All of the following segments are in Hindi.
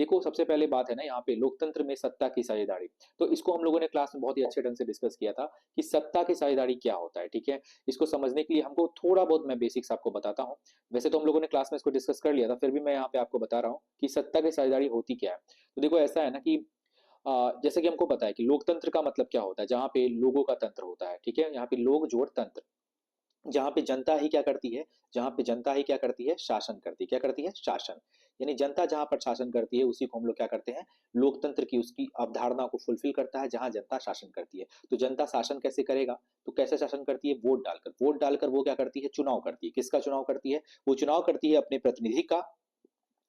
देखो सबसे पहले बात है ना यहाँ पे लोकतंत्र में सत्ता की साझेदारी। तो इसको हम लोगों ने क्लास में बहुत ही अच्छे ढंग से डिस्कस किया था कि सत्ता की साझेदारी क्या होता है, ठीक है। इसको समझने के लिए हमको थोड़ा बहुत मैं बेसिक्स आपको बताता हूँ। वैसे तो हम लोगों ने क्लास में इसको डिस्कस कर लिया था, फिर भी मैं यहाँ पे आपको बता रहा हूँ कि सत्ता की साझेदारी होती क्या है। तो देखो ऐसा है ना कि जैसे कि हमको पता है कि लोकतंत्र का मतलब क्या होता है, जहाँ पे लोगों का तंत्र होता है, ठीक है। यहाँ पे लोग जोड़ तंत्र, जहाँ पे जनता ही क्या करती है, जहाँ पे जनता ही क्या करती है, शासन करती है। क्या करती है? शासन। यानी जनता जहाँ पर शासन करती है उसी को हम लोग क्या करते हैं, लोकतंत्र की उसकी अवधारणा को फुलफिल करता है, जहाँ जनता शासन करती है। तो जनता शासन कैसे करेगा? तो कैसे शासन करती है? वोट डालकर। वोट डालकर वो क्या करती है, चुनाव करती है। किसका चुनाव करती है? वो चुनाव करती है अपने प्रतिनिधि का।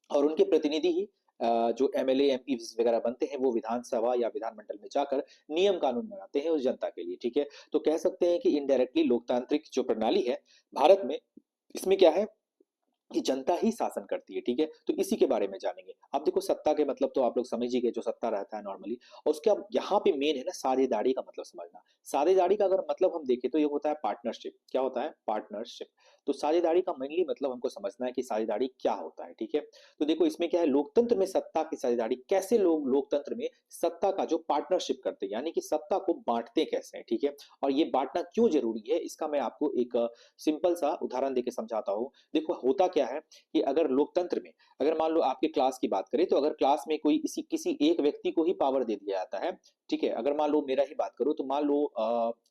और उनके प्रतिनिधि ही जो एमएलए एमपी वगैरह बनते हैं वो विधानसभा या विधानमंडल में जाकर नियम कानून बनाते हैं उस जनता के लिए, ठीक है। तो कह सकते हैं कि इनडायरेक्टली लोकतांत्रिक जो प्रणाली है भारत में, इसमें क्या है कि जनता ही शासन करती है, ठीक है। तो इसी के बारे में जानेंगे। अब देखो सत्ता के मतलब तो आप लोग समझ ही गए, जो सत्ता रहता है नॉर्मली। और उसके अब यहाँ पे मेन है ना साझेदारी का मतलब समझना। साझेदारी का अगर मतलब हम देखें तो ये होता है पार्टनरशिप। क्या होता है? पार्टनरशिप। तो साझेदारी का मेनली मतलब हमको समझना है कि साझेदारी क्या होता है, ठीक है। तो देखो इसमें क्या है, लोकतंत्र में सत्ता की साझेदारी कैसे, लोग लोकतंत्र में सत्ता का जो पार्टनरशिप करते हैं, यानी कि सत्ता को बांटते कैसे हैं, ठीक है। और ये बांटना क्यों जरूरी है, इसका मैं आपको एक सिंपल सा उदाहरण देके समझाता हूँ। देखो होता क्या है कि अगर लोकतंत्र में, अगर मान लो आपके क्लास की बात करें, तो अगर क्लास में कोई किसी किसी एक व्यक्ति को ही पावर दे दिया जाता है, ठीक है। अगर मान लो मेरा ही बात करो तो मान लो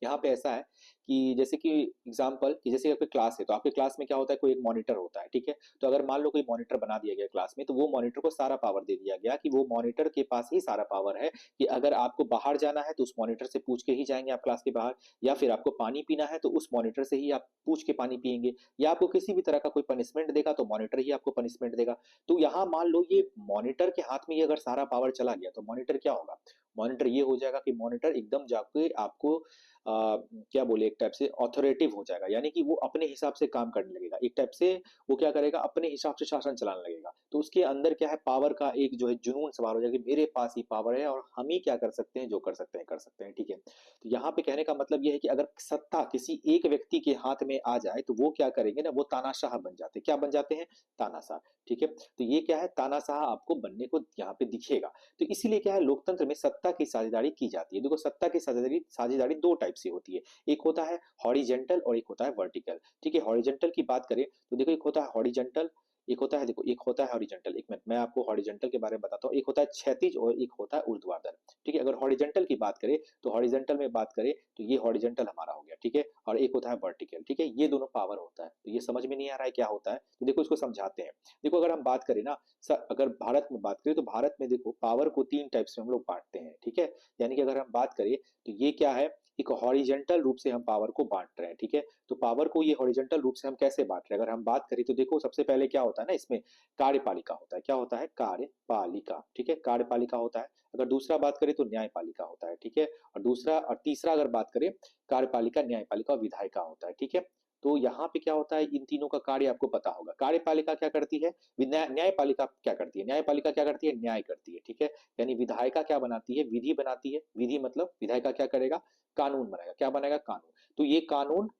यहाँ पे ऐसा है कि जैसे कि एग्जाम्पल कि जैसे आपके क्लास है, तो आपके क्लास में क्या होता है, कोई एक मॉनिटर होता है, ठीक है। तो अगर मान लो कोई मॉनिटर बना दिया गया क्लास में, तो वो मॉनिटर को सारा पावर दे दिया गया कि वो मॉनिटर के पास ही सारा पावर है कि अगर आपको बाहर जाना है तो उस मॉनिटर से पूछ के ही जाएंगे आप क्लास के बाहर, या फिर आपको पानी पीना है तो उस मॉनिटर से ही आप पूछ के पानी पिएंगे, या आपको किसी भी तरह का कोई पनिशमेंट देगा तो मॉनिटर ही आपको पनिशमेंट देगा। तो यहाँ मान लो ये मॉनिटर के हाथ में ये अगर सारा पावर चला गया तो मॉनिटर क्या होगा, मॉनिटर ये हो जाएगा कि मॉनिटर एकदम जाके आपको क्या बोले, एक टाइप से ऑथोरेटिव हो जाएगा, यानी कि वो अपने हिसाब से काम करने लगेगा, एक टाइप से वो क्या करेगा, अपने हिसाब से शासन चलाने लगेगा। तो उसके अंदर क्या है, पावर का एक जो है जुनून सवार हो जाएगा कि मेरे पास ही पावर है और हम ही क्या कर सकते हैं, जो कर सकते हैं कर सकते हैं, ठीक है। तो यहाँ पे कहने का मतलब यह है कि अगर सत्ता किसी एक व्यक्ति के हाथ में आ जाए तो वो क्या करेंगे ना, वो तानाशाह बन जाते हैं। क्या बन जाते हैं? तानाशाह, ठीक है। तो ये क्या है, तानाशाह आपको बनने को यहाँ पे दिखेगा। तो इसीलिए क्या है, लोकतंत्र में सत्ता की साझेदारी की जाती है। देखो सत्ता की साझेदारी साझेदारी दो टाइप से होती है, एक होता है हॉरिजेंटल और एक होता है वर्टिकल, ठीक है। हॉरिजेंटल की बात करें तो देखो एक होता है हॉरिजेंटल, एक होता है, देखो एक होता है हॉरिजेंटल, एक मिनट मैं आपको हॉरिजेंटल के बारे में बताता हूँ। एक होता है क्षैतिज और एक होता है ऊर्ध्वाधर, ठीक है। अगर हॉरिजेंटल की बात करें तो हॉरिजेंटल में बात करें तो ये हॉरिजेंटल हमारा हो गया, ठीक है। और एक होता है वर्टिकल, ठीक है। ये दोनों पावर होता है। तो ये समझ में नहीं आ रहा है क्या होता है, तो देखो इसको समझाते हैं। देखो अगर हम बात करें ना सर, अगर भारत में बात करें तो भारत में देखो पावर को तीन टाइप्स में हम लोग बांटते हैं, ठीक है। यानी कि अगर हम बात करें तो ये क्या है, एक हॉरिजेंटल रूप से हम पावर को बांट रहे हैं, ठीक है। तो पावर को ये हॉरिजेंटल रूप से हम कैसे बांट रहे हैं, अगर हम बात करें तो देखो सबसे पहले क्या होता है ना, इसमें कार्यपालिका होता है। क्या होता है? कार्यपालिका, ठीक है, कार्यपालिका होता है। अगर दूसरा बात करें तो न्यायपालिका होता है, ठीक है। और दूसरा और तीसरा अगर बात करें, कार्यपालिका, न्यायपालिका और विधायिका होता है, ठीक है। तो यहाँ पे क्या होता है, इन तीनों का कार्य आपको पता होगा। कार्यपालिका क्या करती है, न्यायपालिका क्या करती है, न्यायपालिका क्या करती है, न्याय करती है, ठीक है। यानी विधायिका क्या बनाती है, विधि बनाती है। विधि मतलब विधायिका क्या करेगा, कानून बनाएगा। क्या बनाएगा? कानून। तो ये कानून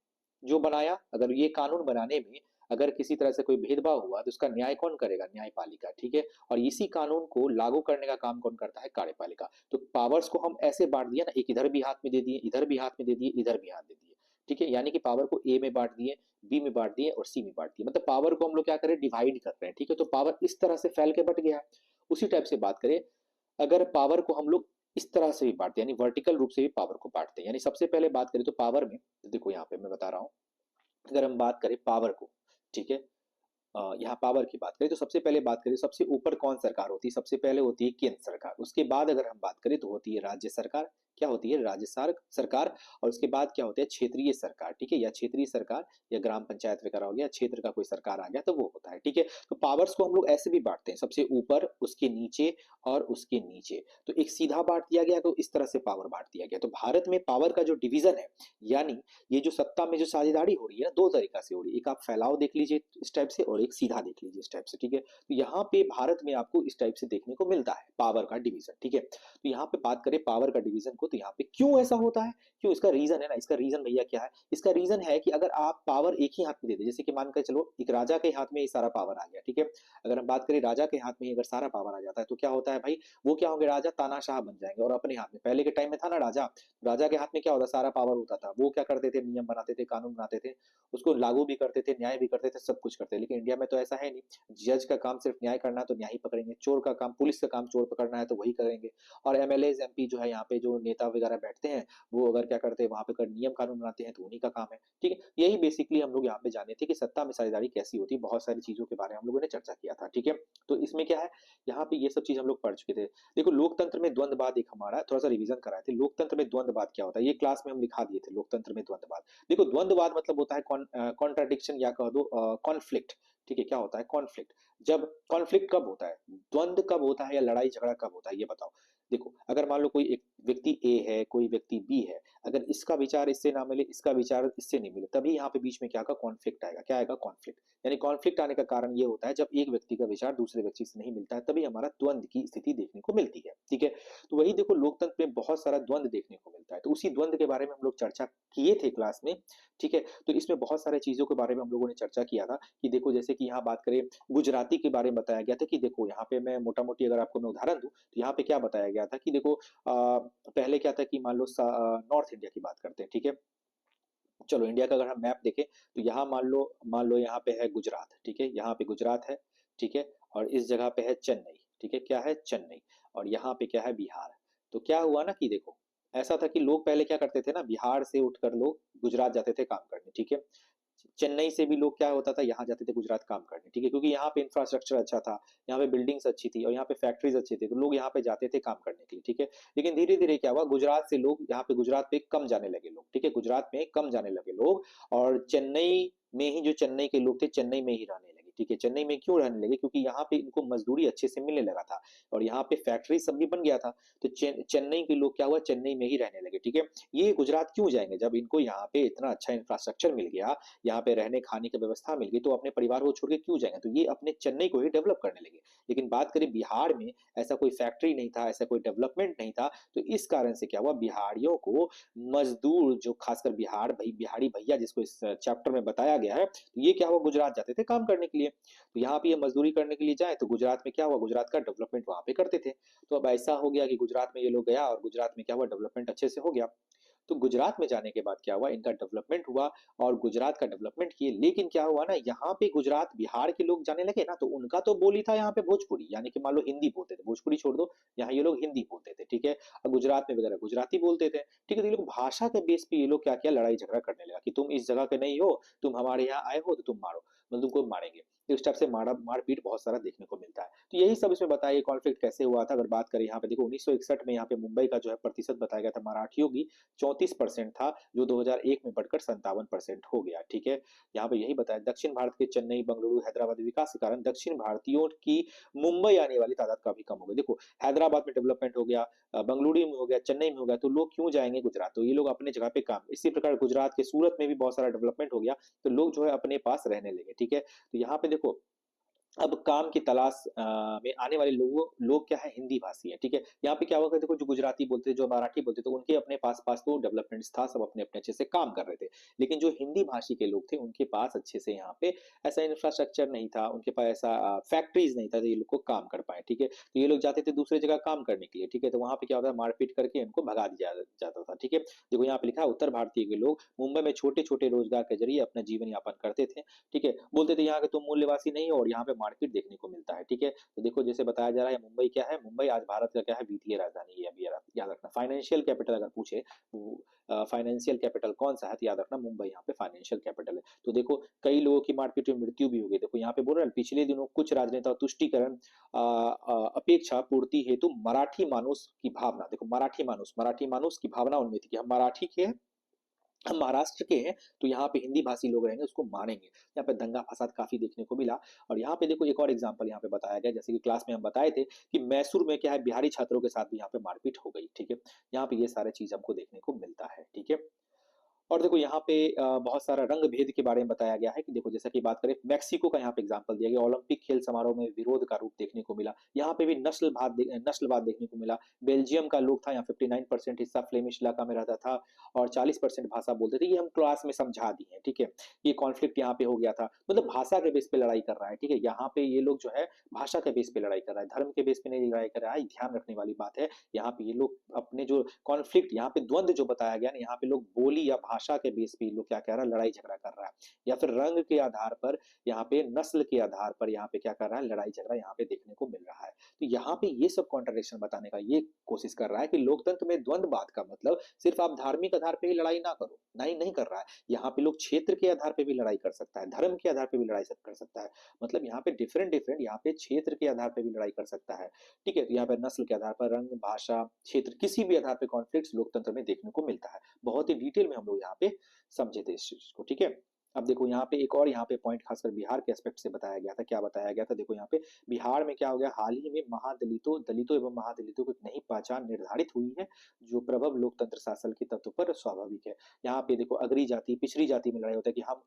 जो बनाया, अगर ये कानून बनाने में अगर किसी तरह से कोई भेदभाव हुआ तो उसका न्याय कौन करेगा, न्यायपालिका, ठीक है। और इसी कानून को लागू करने का काम कौन करता है, कार्यपालिका। तो पावर्स को हम ऐसे बांट दिया ना, एक इधर भी हाथ में दे दिए, इधर भी हाथ में दे दिए, इधर भी हाथ दे दिए, ठीक है। यानी कि पावर को ए में बांट दिए, बी में बांट दिए और सी में बांट दिए, मतलब पावर को हम लोग क्या करें, डिवाइड कर रहे हैं, ठीक है। तो पावर इस तरह से फैल के बट गया है। उसी टाइप से बात करें, अगर पावर को हम लोग इस तरह से भी बांटते हैं, यानी वर्टिकल रूप से भी पावर को बांटते हैं। यानी सबसे पहले बात करें तो पावर में, देखो यहाँ पे मैं बता रहा हूँ, अगर हम बात करें पावर को, ठीक है, यहाँ पावर की बात करें तो सबसे पहले बात करें, सबसे ऊपर कौन सरकार होती है, सबसे पहले होती है केंद्र सरकार। उसके बाद अगर हम बात करें तो होती है राज्य सरकार। क्या होती है? राज्य सरकार। और उसके बाद क्या होता है, क्षेत्रीय सरकार, ठीक है, या क्षेत्रीय सरकार या ग्राम पंचायत वगैरह हो गया, क्षेत्र का कोई सरकार आ गया तो वो होता है, ठीक है। तो पावर्स को हम लोग ऐसे भी बांटते हैं, सबसे ऊपर, उसके नीचे और उसके नीचे। तो एक सीधा बांट दिया गया, तो इस तरह से पावर बांट दिया गया। तो भारत में पावर का जो डिवीजन है, यानी ये जो सत्ता में जो साझेदारी हो रही है ना, दो तरीका से हो रही है। एक आप फैलाव देख लीजिए इस टाइप से, और एक सीधा देख लीजिए इस टाइप से, ठीक है। तो यहाँ पे भारत में आपको इस टाइप से देखने को मिलता है पावर का डिवीजन, ठीक है। तो यहाँ पे बात करें पावर का डिवीजन को, तो यहाँ पे क्यों ऐसा होता है, क्यों, इसका रीजन है ना, इसका रीजन भैया क्या है, इसका रीजन है कि अगर आप पावर एक ही हाथ में दे दे, जैसे कि मान कर चलो एक राजा के हाथ में ये सारा पावर आ गया, ठीक है, अगर हम बात करें राजा के हाथ में अगर सारा पावर आ जाता है तो क्या होता है भाई, वो क्या होंगे, राजा तानाशाह बन जाएंगे और अपने हाथ में, पहले के टाइम में था ना राजा, राजा के हाथ में क्या होता, सारा पावर होता था, वो क्या करते थे, नियम बनाते थे, कानून बनाते थे, उसको लागू भी करते थे, न्याय भी करते थे, सब कुछ करते थे। लेकिन इंडिया में तो ऐसा है नहीं, जज का काम सिर्फ न्याय करना है तो न्याय ही पकड़ेंगे, चोर का काम, पुलिस का काम चोर पकड़ना है तो वही करेंगे, और एमएलए एमपी जो है यहाँ पे जो नेता वगैरह बैठते हैं, वो अगर क्या करते हैं वहां पे कर नियम कानून बनाते हैं तो उन्हीं का काम है, ठीक है। यही बेसिकली हम लोग यहाँ पे जाने थे कि सत्ता में साझेदारी कैसी होती है, बहुत सारी चीजों के बारे में हम लोगों ने चर्चा किया था, ठीक है। तो इसमें क्या है, यहाँ पे ये सब चीज हम लोग पढ़ चुके थे। देखो लोकतंत्र में द्वंद्ववाद एक हमारा थोड़ा सा रिवीजन कराए थे, लोकतंत्र में द्वंद्ववाद क्या होता है, ये क्लास में हम लिखा दिए थे, लोकतंत्र में द्वंद्ववाद। देखो द्वंद्ववाद मतलब होता है कॉन्ट्राडिक्शन या कह दो कॉन्फ्लिक्ट, ठीक है, क्या होता है कॉन्फ्लिक्ट, जब कॉन्फ्लिक्ट कब होता है, द्वंद्व कब होता है या लड़ाई झगड़ा कब होता है, ये बताओ। देखो अगर मान लो कोई एक व्यक्ति ए है, कोई व्यक्ति बी है, अगर इसका विचार इससे ना मिले, इसका विचार इससे नहीं मिले, तभी यहाँ पे बीच में क्या आएगा, कॉन्फ्लिक्ट आएगा, क्या आएगा, कॉन्फ्लिक्ट। यानी कॉन्फ्लिक्ट आने का कारण ये होता है जब एक व्यक्ति का विचार दूसरे व्यक्ति से नहीं मिलता है, तभी हमारा द्वंद्व की स्थिति देखने को मिलती है, ठीक है। तो वही देखो लोकतंत्र में बहुत सारा द्वंद्व देखने को मिलता है, तो उसी द्वंद्व के बारे में हम लोग चर्चा किए थे क्लास में, ठीक है। तो इसमें बहुत सारे चीजों के बारे में हम लोगों ने चर्चा किया था कि देखो जैसे कि यहाँ बात करें गुजराती के बारे में बताया गया था कि देखो यहाँ पे मैं मोटा मोटी अगर आपको मैं उदाहरण दूं तो यहाँ पे क्या बताया गया था कि देखो पहले क्या था कि मान लो नॉर्थ इंडिया की बात करते हैं, ठीक है, चलो इंडिया का अगर हम मैप देखें तो यहाँ मान लो यहाँ पे है गुजरात, ठीक है, यहाँ पे गुजरात है, ठीक है, और इस जगह पे है चेन्नई, ठीक है, क्या है चेन्नई, और यहाँ पे क्या है बिहार। तो क्या हुआ ना कि देखो ऐसा था कि लोग पहले क्या करते थे ना, बिहार से उठकर लोग गुजरात जाते थे काम करने, ठीक है, चेन्नई से भी लोग क्या होता था यहाँ जाते थे गुजरात काम करने, ठीक है, क्योंकि यहाँ पे इंफ्रास्ट्रक्चर अच्छा था, यहाँ पे बिल्डिंग्स अच्छी थी और यहाँ पे फैक्ट्रीज अच्छी थी, तो लोग यहाँ पे जाते थे काम करने के लिए, ठीक है। लेकिन धीरे धीरे क्या हुआ, गुजरात से लोग यहाँ पे गुजरात पे कम जाने लगे लोग, ठीक है, गुजरात में कम जाने लगे लोग, और चेन्नई में ही जो चेन्नई के लोग थे चेन्नई में ही रहने लगे, ठीक है। चेन्नई में क्यों रहने लगे, क्योंकि यहाँ पे इनको मजदूरी अच्छे से मिलने लगा था और यहाँ पे फैक्ट्री सब भी बन गया था, तो चेन्नई के लोग क्या हुआ, चेन्नई में ही रहने लगे, ठीक है। ये गुजरात क्यों जाएंगे, जब इनको यहाँ पे इतना अच्छा इंफ्रास्ट्रक्चर मिल गया, यहाँ पे रहने खाने की व्यवस्था मिल गई, तो अपने परिवार को छोड़ के क्यों जाएंगे, तो ये अपने चेन्नई को ही डेवलप करने लगे। लेकिन बात करें बिहार में, ऐसा कोई फैक्ट्री नहीं था, ऐसा कोई डेवलपमेंट नहीं था, तो इस कारण से क्या हुआ, बिहारियों को मजदूर जो खासकर बिहार भाई बिहारी भैया जिसको इस चैप्टर में बताया गया है, तो ये क्या हुआ, गुजरात जाते थे काम करने के लिए, तो यहाँ पे ये मजदूरी करने के लिए जाए तो गुजरात में क्या हुआ, गुजरात का डेवलपमेंट वहां पे करते थे। तो अब ऐसा हो गया कि गुजरात में ये लोग गया और गुजरात में क्या हुआ, डेवलपमेंट अच्छे से हो गया। तो गुजरात में जाने के बाद क्या हुआ, इनका डेवलपमेंट हुआ और गुजरात का डेवलपमेंट किए, लेकिन क्या हुआ ना, यहाँ पे गुजरात बिहार के लोग जाने लगे ना, तो उनका तो बोली था यहाँ पे भोजपुरी, यानी कि मान लो हिंदी बोलते थे, भोजपुरी छोड़ दो, यहाँ ये लोग हिंदी बोलते थे, ठीक है, और गुजरात में वगैरह गुजराती बोलते थे, ठीक है। तो ये लोग भाषा के बेस पे ये लोग क्या किया, लड़ाई झगड़ा करने लगा कि तुम इस जगह के नहीं हो, तुम हमारे यहाँ आए हो तो तुम मारो, मतलब तुमको मारेंगे। तो इस टाइप से मारपीट बहुत सारा देखने को मिलता है। तो यही सब इसमें बताया कॉन्फ्लिक्ट कैसे हुआ था। अगर बात करें यहाँ पे देखो 1961 में यहाँ पे मुंबई का जो है प्रतिशत बताया गया था मराठियों की 34% था, जो 2001 में बढ़कर 57% हो गया, ठीक है। यहाँ पे यही बताया दक्षिण भारत के चेन्नई बेंगलुरु हैदराबाद विकास के कारण दक्षिण भारतीयों की मुंबई आने वाली तादाद काफी कम हो गई। देखो हैदराबाद में डेवलपमेंट हो गया, बेंगलुरु में हो गया, चेन्नई में हो गया, तो लोग क्यों जाएंगे गुजरात, तो ये लोग अपने जगह पे काम, इसी प्रकार गुजरात के सूरत में भी बहुत सारा डेवलपमेंट हो गया, तो लोग जो है अपने पास रहने लगे, ठीक है। तो यहाँ पे देखो अब काम की तलाश में आने वाले लोग क्या है, हिंदी भाषी है, ठीक है। यहाँ पे क्या होगा, देखो जो गुजराती बोलते जो मराठी बोलते तो उनके अपने पास पास तो डेवलपमेंट था, सब अपने अपने अच्छे से काम कर रहे थे, लेकिन जो हिंदी भाषी के लोग थे उनके पास अच्छे से यहाँ पे ऐसा इंफ्रास्ट्रक्चर नहीं था, उनके पास ऐसा फैक्ट्रीज नहीं था, तो ये लोग को काम कर पाए, ठीक है। तो ये लोग जाते थे दूसरे जगह काम करने के लिए, ठीक है, तो वहां पे क्या होता है, मारपीट करके इनको भगा दिया जाता था, ठीक है। देखो यहाँ पे लिखा है उत्तर भारतीय के लोग मुंबई में छोटे छोटे रोजगार के जरिए अपना जीवन यापन करते थे, ठीक है, बोलते थे यहाँ के तुम मूल्यवासी नहीं हो और यहाँ पे मार्केट देखने को मिलता है, ठीक है। तो देखो जैसे बताया जा रहा है मुंबई क्या है, मुंबई आज भारत का क्या है, वित्तीय राजधानी है, अभी याद रखना। फाइनेंशियल कैपिटल अगर पूछे फाइनेंशियल कैपिटल कौन सा है, तो याद रखना मुंबई यहाँ पे फाइनेंशियल कैपिटल है। तो देखो कई लोगों की मारपीट में मृत्यु भी हो गई, देखो यहाँ पे बोल रहे हैं पिछले दिनों कुछ राजनेता तुष्टिकरण अपेक्षा पूर्ति हेतु मराठी मानुष की भावना, देखो मराठी मानुष की भावना उनमें थी कि हम मराठी के हैं, हम महाराष्ट्र के हैं, तो यहाँ पे हिंदी भाषी लोग रहेंगे उसको मारेंगे। यहाँ पे दंगा फसाद काफी देखने को मिला। और यहाँ पे देखो एक और एग्जांपल यहाँ पे बताया गया, जैसे कि क्लास में हम बताए थे कि मैसूर में क्या है, बिहारी छात्रों के साथ भी यहाँ पे मारपीट हो गई, ठीक है। यहाँ पे ये सारे चीज हमको देखने को मिलता है, ठीक है। और देखो यहाँ पे बहुत सारा रंग भेद के बारे में बताया गया है कि देखो जैसा कि बात करें मैक्सिको का यहाँ पे एग्जांपल दिया गया, ओलंपिक खेल समारोह में विरोध का रूप देखने को मिला। यहाँ पे भी नस्लवाद देखने को मिला। बेल्जियम का लोग था, यहाँ 59% हिस्सा फ्लेमिश इलाका में रहता था और 40% भाषा बोलते थे। ये हम क्लास में समझा दिए हैं, ठीक है। ये कॉन्फ्लिक्ट यहाँ पे हो गया था, मतलब भाषा के बेस पे लड़ाई कर रहा है, ठीक है। यहाँ पे ये लोग जो है भाषा के बेस पे लड़ाई कर रहा है, धर्म के बेस पे नहीं लड़ाई कर रहा है। ध्यान रखने वाली बात है, यहाँ पे ये लोग अपने जो कॉन्फ्लिक्ट, यहाँ पे द्वंद जो बताया गया ना, यहाँ पे लोग बोली या भाषा के बेस पे लोग क्या कह रहा है, लड़ाई झगड़ा कर रहा है, या फिर रंग के आधार पर, यहाँ पे नस्ल के आधार पर यहाँ पे क्या कर रहा है, लड़ाई झगड़ा यहाँ पे देखने को मिल रहा है। तो यहाँ पे ये सब कॉन्ट्रडिक्शन बताने का ये कोशिश कर रहा है कि लोकतंत्र में द्वंद्ववाद का मतलब सिर्फ आप धार्मिक आधार पे ही लड़ाई ना करो, नहीं नहीं कर रहा है। यहाँ पे लोग क्षेत्र के आधार पे भी लड़ाई कर सकता है, धर्म के आधार पे भी लड़ाई कर सकता है, मतलब यहाँ पे डिफरेंट डिफरेंट यहाँ पे क्षेत्र के आधार पे भी लड़ाई कर सकता है, ठीक है। तो यहाँ पे नस्ल के आधार पर, रंग, भाषा, क्षेत्र, किसी भी आधार पे कॉन्फ्लिक्ट लोकतंत्र में देखने को मिलता है। बहुत ही डिटेल में हम लोग यहाँ पे समझे थे इस चीज को, ठीक है। अब देखो यहाँ पे एक और यहाँ पे पॉइंट खासकर बिहार के एस्पेक्ट से बताया गया था। क्या बताया गया था, देखो यहाँ पे बिहार में क्या हो गया, हाल ही में दलितों एवं महादलितों को एक नई पहचान निर्धारित हुई है जो प्रबल लोकतंत्र शासन के तत्व पर स्वाभाविक है। यहाँ पे देखो अगरी जाति पिछड़ी जाति में लड़ाई होता है कि हम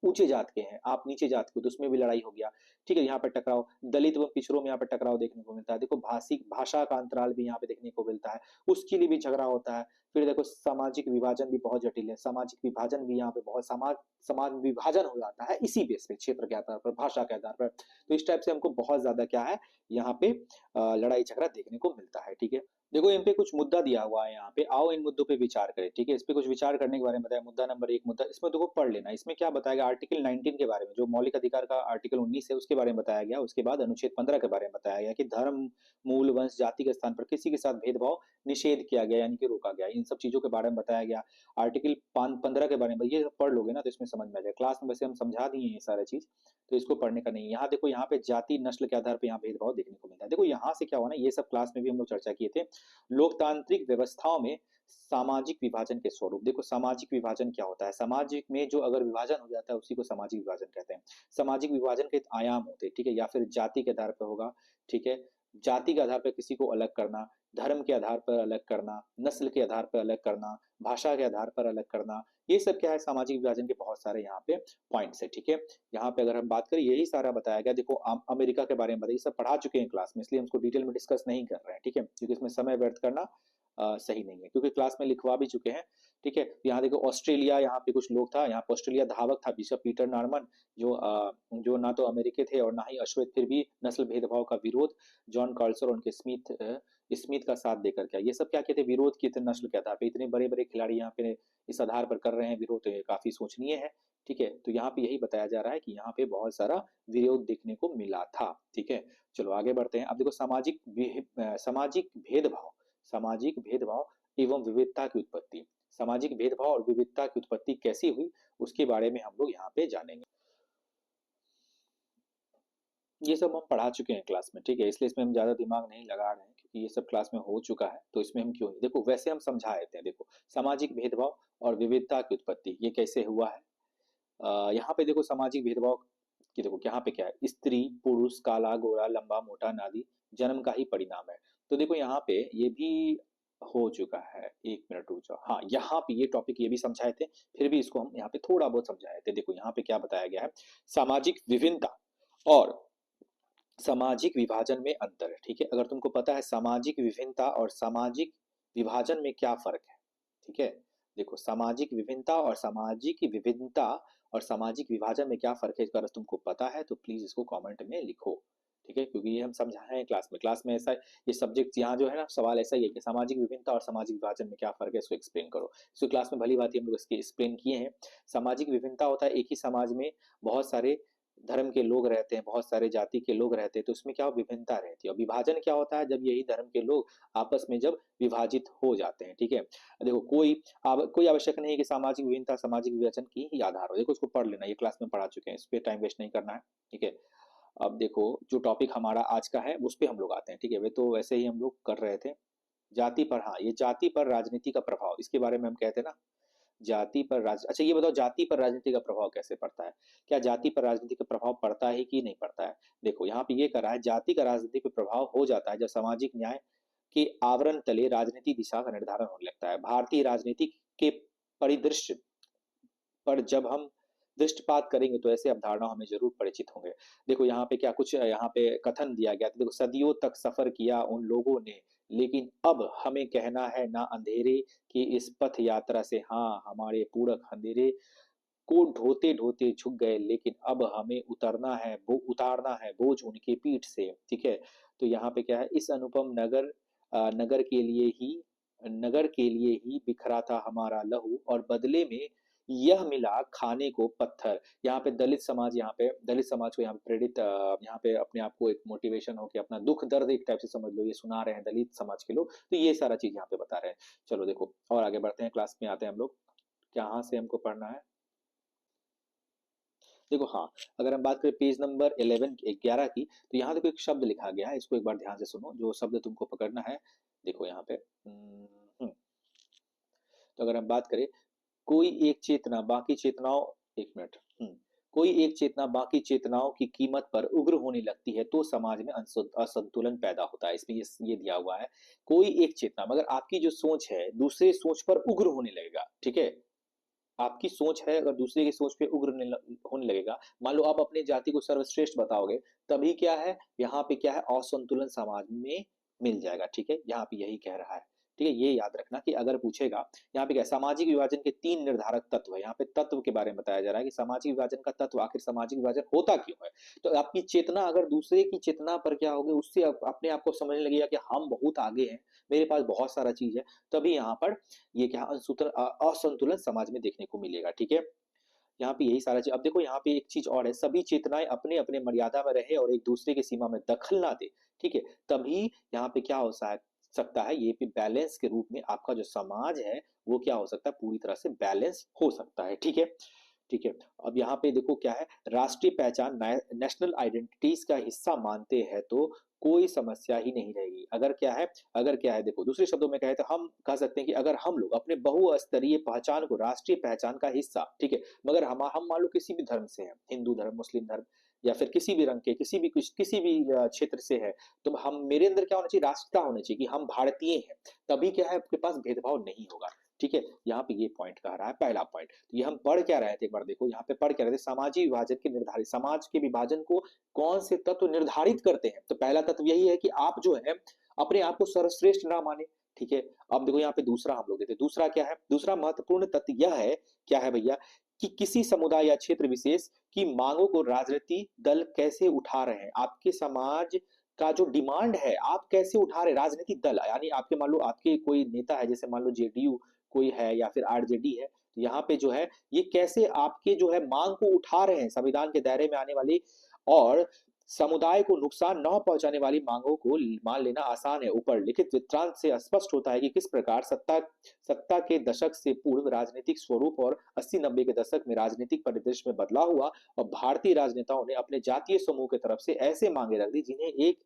ऊंचे जात के हैं, आप नीचे जात के हो, तो उसमें भी लड़ाई हो गया, ठीक है। यहाँ पर टकराव, दलित व पिछड़ों में यहाँ पर टकराव देखने को मिलता है। देखो भाषा का अंतराल भी यहाँ पे देखने को मिलता है, उसके लिए भी झगड़ा होता है। फिर देखो सामाजिक विभाजन भी बहुत जटिल है, सामाजिक विभाजन भी यहाँ पे बहुत समाज समाज विभाजन हो जाता है इसी बेस पे, क्षेत्र के आधार पर, भाषा के आधार पर। तो इस टाइप से हमको बहुत ज्यादा क्या है यहाँ पे लड़ाई झगड़ा देखने को मिलता है, ठीक है। देखो इन पे कुछ मुद्दा दिया हुआ है यहाँ पे, आओ इन मुद्दों पे विचार करें, ठीक है। इस पे कुछ विचार करने के बारे में बताया। मुद्दा नंबर 1, मुद्दा इसमें देखो पढ़ लेना, इसमें क्या बताया गया, आर्टिकल 19 के बारे में, जो मौलिक अधिकार का आर्टिकल 19 है उसके बारे में बताया गया। उसके बाद अनुच्छेद 15 के बारे में बताया गया कि धर्म, मूल, वंश, जाति के स्थान पर किसी के साथ भेदभाव निषेध किया गया, यानी कि रोका गया। इन सब चीजों के बारे में बताया गया। आर्टिकल 15 के बारे में ये पढ़ लोगे ना तो इसमें समझ में आ जाए। क्लास में वैसे हम समझा दिए ये सारे चीज, तो इसको पढ़ने का नहीं है। यहाँ देखो यहाँ पे जाति नस्ल के आधार पर यहाँ भेदभाव देखने को मिलता है। देखो यहाँ से क्या हुआ ना, ये सब क्लास में भी हम लोग चर्चा किए थे। लोकतांत्रिक व्यवस्थाओं में सामाजिक विभाजन के स्वरूप, देखो सामाजिक विभाजन क्या होता है, सामाजिक में जो अगर विभाजन हो जाता है उसी को सामाजिक विभाजन कहते हैं। सामाजिक विभाजन के आयाम होते हैं, ठीक है, या फिर जाति के आधार पर होगा, ठीक है, जाति के आधार पर किसी को अलग करना, धर्म के आधार पर अलग करना, नस्ल के आधार पर अलग करना, भाषा के आधार पर अलग करना, ये सब क्या है, सामाजिक विभाजन के बहुत सारे यहाँ पे पॉइंट्स है, ठीक है। यहाँ पे अगर हम बात करें यही सारा बताया गया। देखो अमेरिका के बारे में बताइए, सब पढ़ा चुके हैं क्लास में, इसलिए हम इसको डिटेल में डिस्कस नहीं कर रहे हैं, ठीक है, क्योंकि इसमें समय व्यर्थ करना सही नहीं है, क्योंकि क्लास में लिखवा भी चुके हैं, ठीक है। यहाँ देखो ऑस्ट्रेलिया, यहाँ पे कुछ लोग था, यहाँ पे ऑस्ट्रेलिया धावक था बिशप पीटर नॉर्मन, जो ना तो अमेरिकी थे और ना ही अश्वेत, फिर भी नस्ल भेदभाव का विरोध जॉन कार्ल्सर और उनके स्मिथ का साथ देकर क्या, ये सब क्या कहते हैं, विरोध किए थे नस्ल के आधार पे। इतने बड़े बड़े खिलाड़ी यहाँ पे इस आधार पर कर रहे हैं विरोध, तो ये काफी सोचनीय है, ठीक है। तो यहाँ पे यही बताया जा रहा है कि यहाँ पे बहुत सारा विरोध देखने को मिला था, ठीक है। चलो आगे बढ़ते हैं। अब देखो सामाजिक भेदभाव एवं विविधता की उत्पत्ति, सामाजिक भेदभाव और विविधता की उत्पत्ति कैसी हुई उसके बारे में हम लोग यहाँ पे जानेंगे। ये सब हम पढ़ा चुके हैं क्लास में, ठीक है, इसलिए इसमें हम ज्यादा दिमाग नहीं लगा रहे हैं, क्योंकि ये सब क्लास में हो चुका है, तो इसमें हम क्यों नहीं, देखो वैसे हम समझा देते हैं। देखो सामाजिक भेदभाव और विविधता की उत्पत्ति ये कैसे हुआ है। यहाँ पे देखो सामाजिक भेदभाव की, देखो यहाँ पे क्या है, स्त्री पुरुष, काला गोरा, लंबा मोटा नादी जन्म का ही परिणाम है। तो देखो यहाँ पे ये भी हो चुका है, 1 मिनट रुक जाओ। हाँ यहाँ पे ये टॉपिक ये भी समझाए थे, फिर भी इसको हम यहाँ पे थोड़ा बहुत समझाए थे। देखो यहाँ पे क्या बताया गया है, सामाजिक विभिन्नता और सामाजिक विभाजन में अंतर है, ठीक है। अगर तुमको पता है सामाजिक विभिन्नता और सामाजिक विभाजन में क्या फर्क है, ठीक है। देखो सामाजिक विभिन्नता और सामाजिक विभाजन में क्या फर्क है, अगर तुमको पता है तो प्लीज इसको कमेंट में लिखो, ठीक है, क्योंकि ये हम समझाए हैं क्लास में ऐसा ये सब्जेक्ट यहाँ जो है ना, सवाल ऐसा ही है कि सामाजिक विभिन्नता और सामाजिक विभाजन में क्या फर्क है, इसको एक्सप्लेन करो। इसको क्लास में भली बात हम लोग इसके एक्सप्लेन किए हैं। सामाजिक विभिन्नता होता है एक ही समाज में बहुत सारे धर्म के लोग रहते हैं, बहुत सारे जाति के लोग रहते हैं, तो उसमें क्या विभिन्नता रहती है। और विभाजन क्या होता है, जब यही धर्म के लोग आपस में जब विभाजित हो जाते हैं, ठीक है। देखो कोई आवश्यक नहीं है कि सामाजिक विभिन्नता सामाजिक विभाजन की ही आधार हो, देखो उसको पढ़ लेना, ये क्लास में पढ़ा चुके हैं, इस पे टाइम वेस्ट नहीं करना है, ठीक है। अब देखो जो टॉपिक हमारा आज का है उस पे हम लोग आते हैं, ठीक है। वे तो वैसे ही हम लोग कर रहे थे जाति पर, हाँ ये जाति पर राजनीति का प्रभाव, इसके बारे में हम कहते हैं ना, जाति पर अच्छा ये बताओ जाति पर राजनीति का प्रभाव कैसे पड़ता है, क्या जाति पर राजनीति का प्रभाव पड़ता है कि नहीं पड़ता है। देखो यहाँ पे ये कर रहा है, जाति का राजनीति पर प्रभाव हो जाता है जब सामाजिक न्याय के आवरण तले राजनीति दिशा का निर्धारण होने लगता है। भारतीय राजनीति के परिदृश्य पर जब हम दृष्टिपात करेंगे तो ऐसे अवधारणा हमें जरूर परिचित होंगे। देखो यहाँ पे क्या कुछ यहाँ पे कथन दिया गया था, देखो सदियों तक सफर किया उन लोगों ने, लेकिन अब हमें कहना है ना अंधेरे की इस पथ यात्रा से, हाँ हमारे पूरक अंधेरे को ढोते ढोते झुक गए, लेकिन अब हमें उतारना है बोझ उनकी पीठ से, ठीक है। तो यहाँ पे क्या है, इस अनुपम नगर के लिए ही, बिखरा था हमारा लहू, और बदले में यह मिला खाने को पत्थर। यहाँ पे दलित समाज को यहाँ पे प्रेरित, यहाँ पे अपने आप को एक मोटिवेशन हो के अपना दुख दर्द एक टाइप से समझ लो, ये सुना रहे हैं दलित समाज के लोग, तो ये सारा चीज यहाँ पे बता रहे हैं। चलो देखो और आगे बढ़ते हैं, क्लास में आते हैं हम लोग, कहाँ से हमको पढ़ना है। देखो हाँ, अगर हम बात करें पेज नंबर 11 की, तो यहाँ देखो एक शब्द लिखा गया है, इसको एक बार ध्यान से सुनो, जो शब्द तुमको पकड़ना है। देखो यहाँ पे तो अगर हम बात करें, कोई एक चेतना बाकी चेतनाओं, एक मिनट, कोई एक चेतना बाकी चेतनाओं की कीमत पर उग्र होने लगती है तो समाज में असंतुलन पैदा होता है। इसमें ये दिया हुआ है, कोई एक चेतना, मगर आपकी जो सोच है दूसरे सोच पर उग्र होने लगेगा, ठीक है। आपकी सोच है अगर दूसरे की सोच पे उग्र होने लगेगा, मान लो आप अपनी जाति को सर्वश्रेष्ठ बताओगे, तभी क्या है, यहाँ पे क्या है, असंतुलन समाज में मिल जाएगा, ठीक है। यहाँ पे यही कह रहा है, ठीक है। ये याद रखना कि अगर पूछेगा, यहाँ पे क्या है, सामाजिक विभाजन के 3 निर्धारक तत्व है, यहाँ पे तत्व के बारे में बताया जा रहा है कि सामाजिक विभाजन का तत्व, आखिर सामाजिक विभाजन होता क्यों है। तो आपकी चेतना अगर दूसरे की चेतना पर क्या होगी, उससे अपने आप को समझने लगेगा कि हम बहुत आगे हैं, मेरे पास बहुत सारा चीज है, तभी यहाँ पर ये क्या असंतुलन समाज में देखने को मिलेगा, ठीक है। यहाँ पे यही सारा चीज, अब देखो यहाँ पे एक चीज और है, सभी चेतनाएं अपने अपने मर्यादा में रहे और एक दूसरे की सीमा में दखल ना दे, ठीक है। तभी यहाँ पे क्या हो सकता है, ये पे बैलेंस के रूप में आपका जो समाज है वो क्या हो सकता है, पूरी तरह से बैलेंस हो सकता है, ठीक है। ठीक है, अब यहाँ पे देखो क्या है, राष्ट्रीय पहचान नेशनल आइडेंटिटीज का हिस्सा मानते हैं तो कोई समस्या ही नहीं रहेगी। अगर क्या है, देखो दूसरे शब्दों में कहे तो हम कह सकते हैं कि अगर हम लोग अपने बहुस्तरीय पहचान को राष्ट्रीय पहचान का हिस्सा, ठीक है, मगर हम मान लो किसी भी धर्म से हैं, हिंदू धर्म, मुस्लिम धर्म, या फिर किसी भी रंग के, किसी भी क्षेत्र से है, तो हम, मेरे अंदर क्या होना चाहिए, राष्ट्रता होनी चाहिए कि हम भारतीय हैं, तभी क्या है, आपके पास भेदभाव नहीं होगा, ठीक है। यहाँ पे ये पॉइंट कह रहा है, पहला पॉइंट। तो ये हम पढ़ क्या रहे थे, एक बार देखो यहाँ पे पढ़ क्या रहे थे, सामाजिक विभाजन के निर्धारित, समाज के विभाजन को कौन से तत्व निर्धारित करते हैं। तो पहला तत्व यही है कि आप जो है अपने आप को सर्वश्रेष्ठ ना माने, ठीक है। अब देखो यहाँ पे दूसरा हम लोग देते, दूसरा क्या है, दूसरा महत्वपूर्ण तत्व यह है, क्या है भैया, कि किसी समुदाय या क्षेत्र विशेष की मांगों को राजनीतिक दल कैसे उठा रहे हैं, आपके समाज का जो डिमांड है आप कैसे उठा रहे, राजनीतिक दल यानी आपके, मान लो आपके कोई नेता है, जैसे मान लो जेडीयू कोई है या फिर आरजेडी है, तो यहाँ पे जो है ये कैसे आपके जो है मांग को उठा रहे हैं, संविधान के दायरे में आने वाली और समुदाय को नुकसान न पहुंचाने वाली मांगों को मान लेना आसान है। ऊपर लिखित वृत्तांत से स्पष्ट होता है कि किस प्रकार सत्ता के दशक से पूर्व राजनीतिक स्वरूप और 80-90 के दशक में राजनीतिक परिदृश्य में बदलाव हुआ और भारतीय राजनेताओं ने अपने जातीय समूह की तरफ से ऐसे मांगे रख दी जिन्हें एक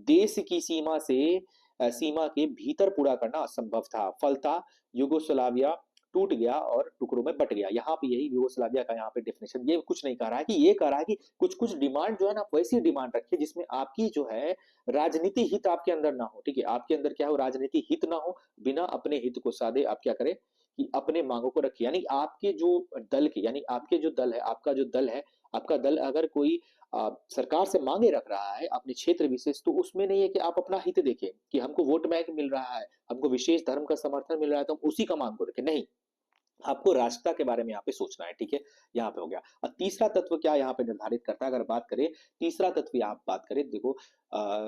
देश की सीमा के भीतर पूरा करना असंभव था। फलता युगोस्लाविया टूट गया और टुकड़ों में बट गया। यहाँ पे यही युगोस्लाविया का यहाँ पे डेफिनेशन, ये कुछ नहीं कह रहा है कि, ये कह रहा है कि कुछ कुछ डिमांड जो है ना, वैसी डिमांड रखिए जिसमें आपकी जो है राजनीति हित आपके अंदर ना हो, ठीक है। आपके अंदर क्या हो, राजनीति हित ना हो, बिना अपने हित को साधे आप क्या करें कि अपने मांगों को रखिए, यानी आपके जो दल के, यानी आपके जो दल है, आपका जो दल है, आपका दल अगर कोई सरकार से मांगे रख रहा है अपने क्षेत्र विशेष, तो उसमें नहीं है कि आप अपना हित देखें कि हमको वोट बैंक मिल रहा है, हमको विशेष धर्म का समर्थन मिल रहा है तो हम उसी का मांग को रखें, नहीं, आपको राष्ट्रता के बारे में यहाँ पे सोचना है, ठीक है। यहाँ पे हो गया। और तीसरा तत्व क्या यहाँ पे निर्धारित करता है, अगर बात करें तीसरा तत्व, यहाँ बात करें, देखो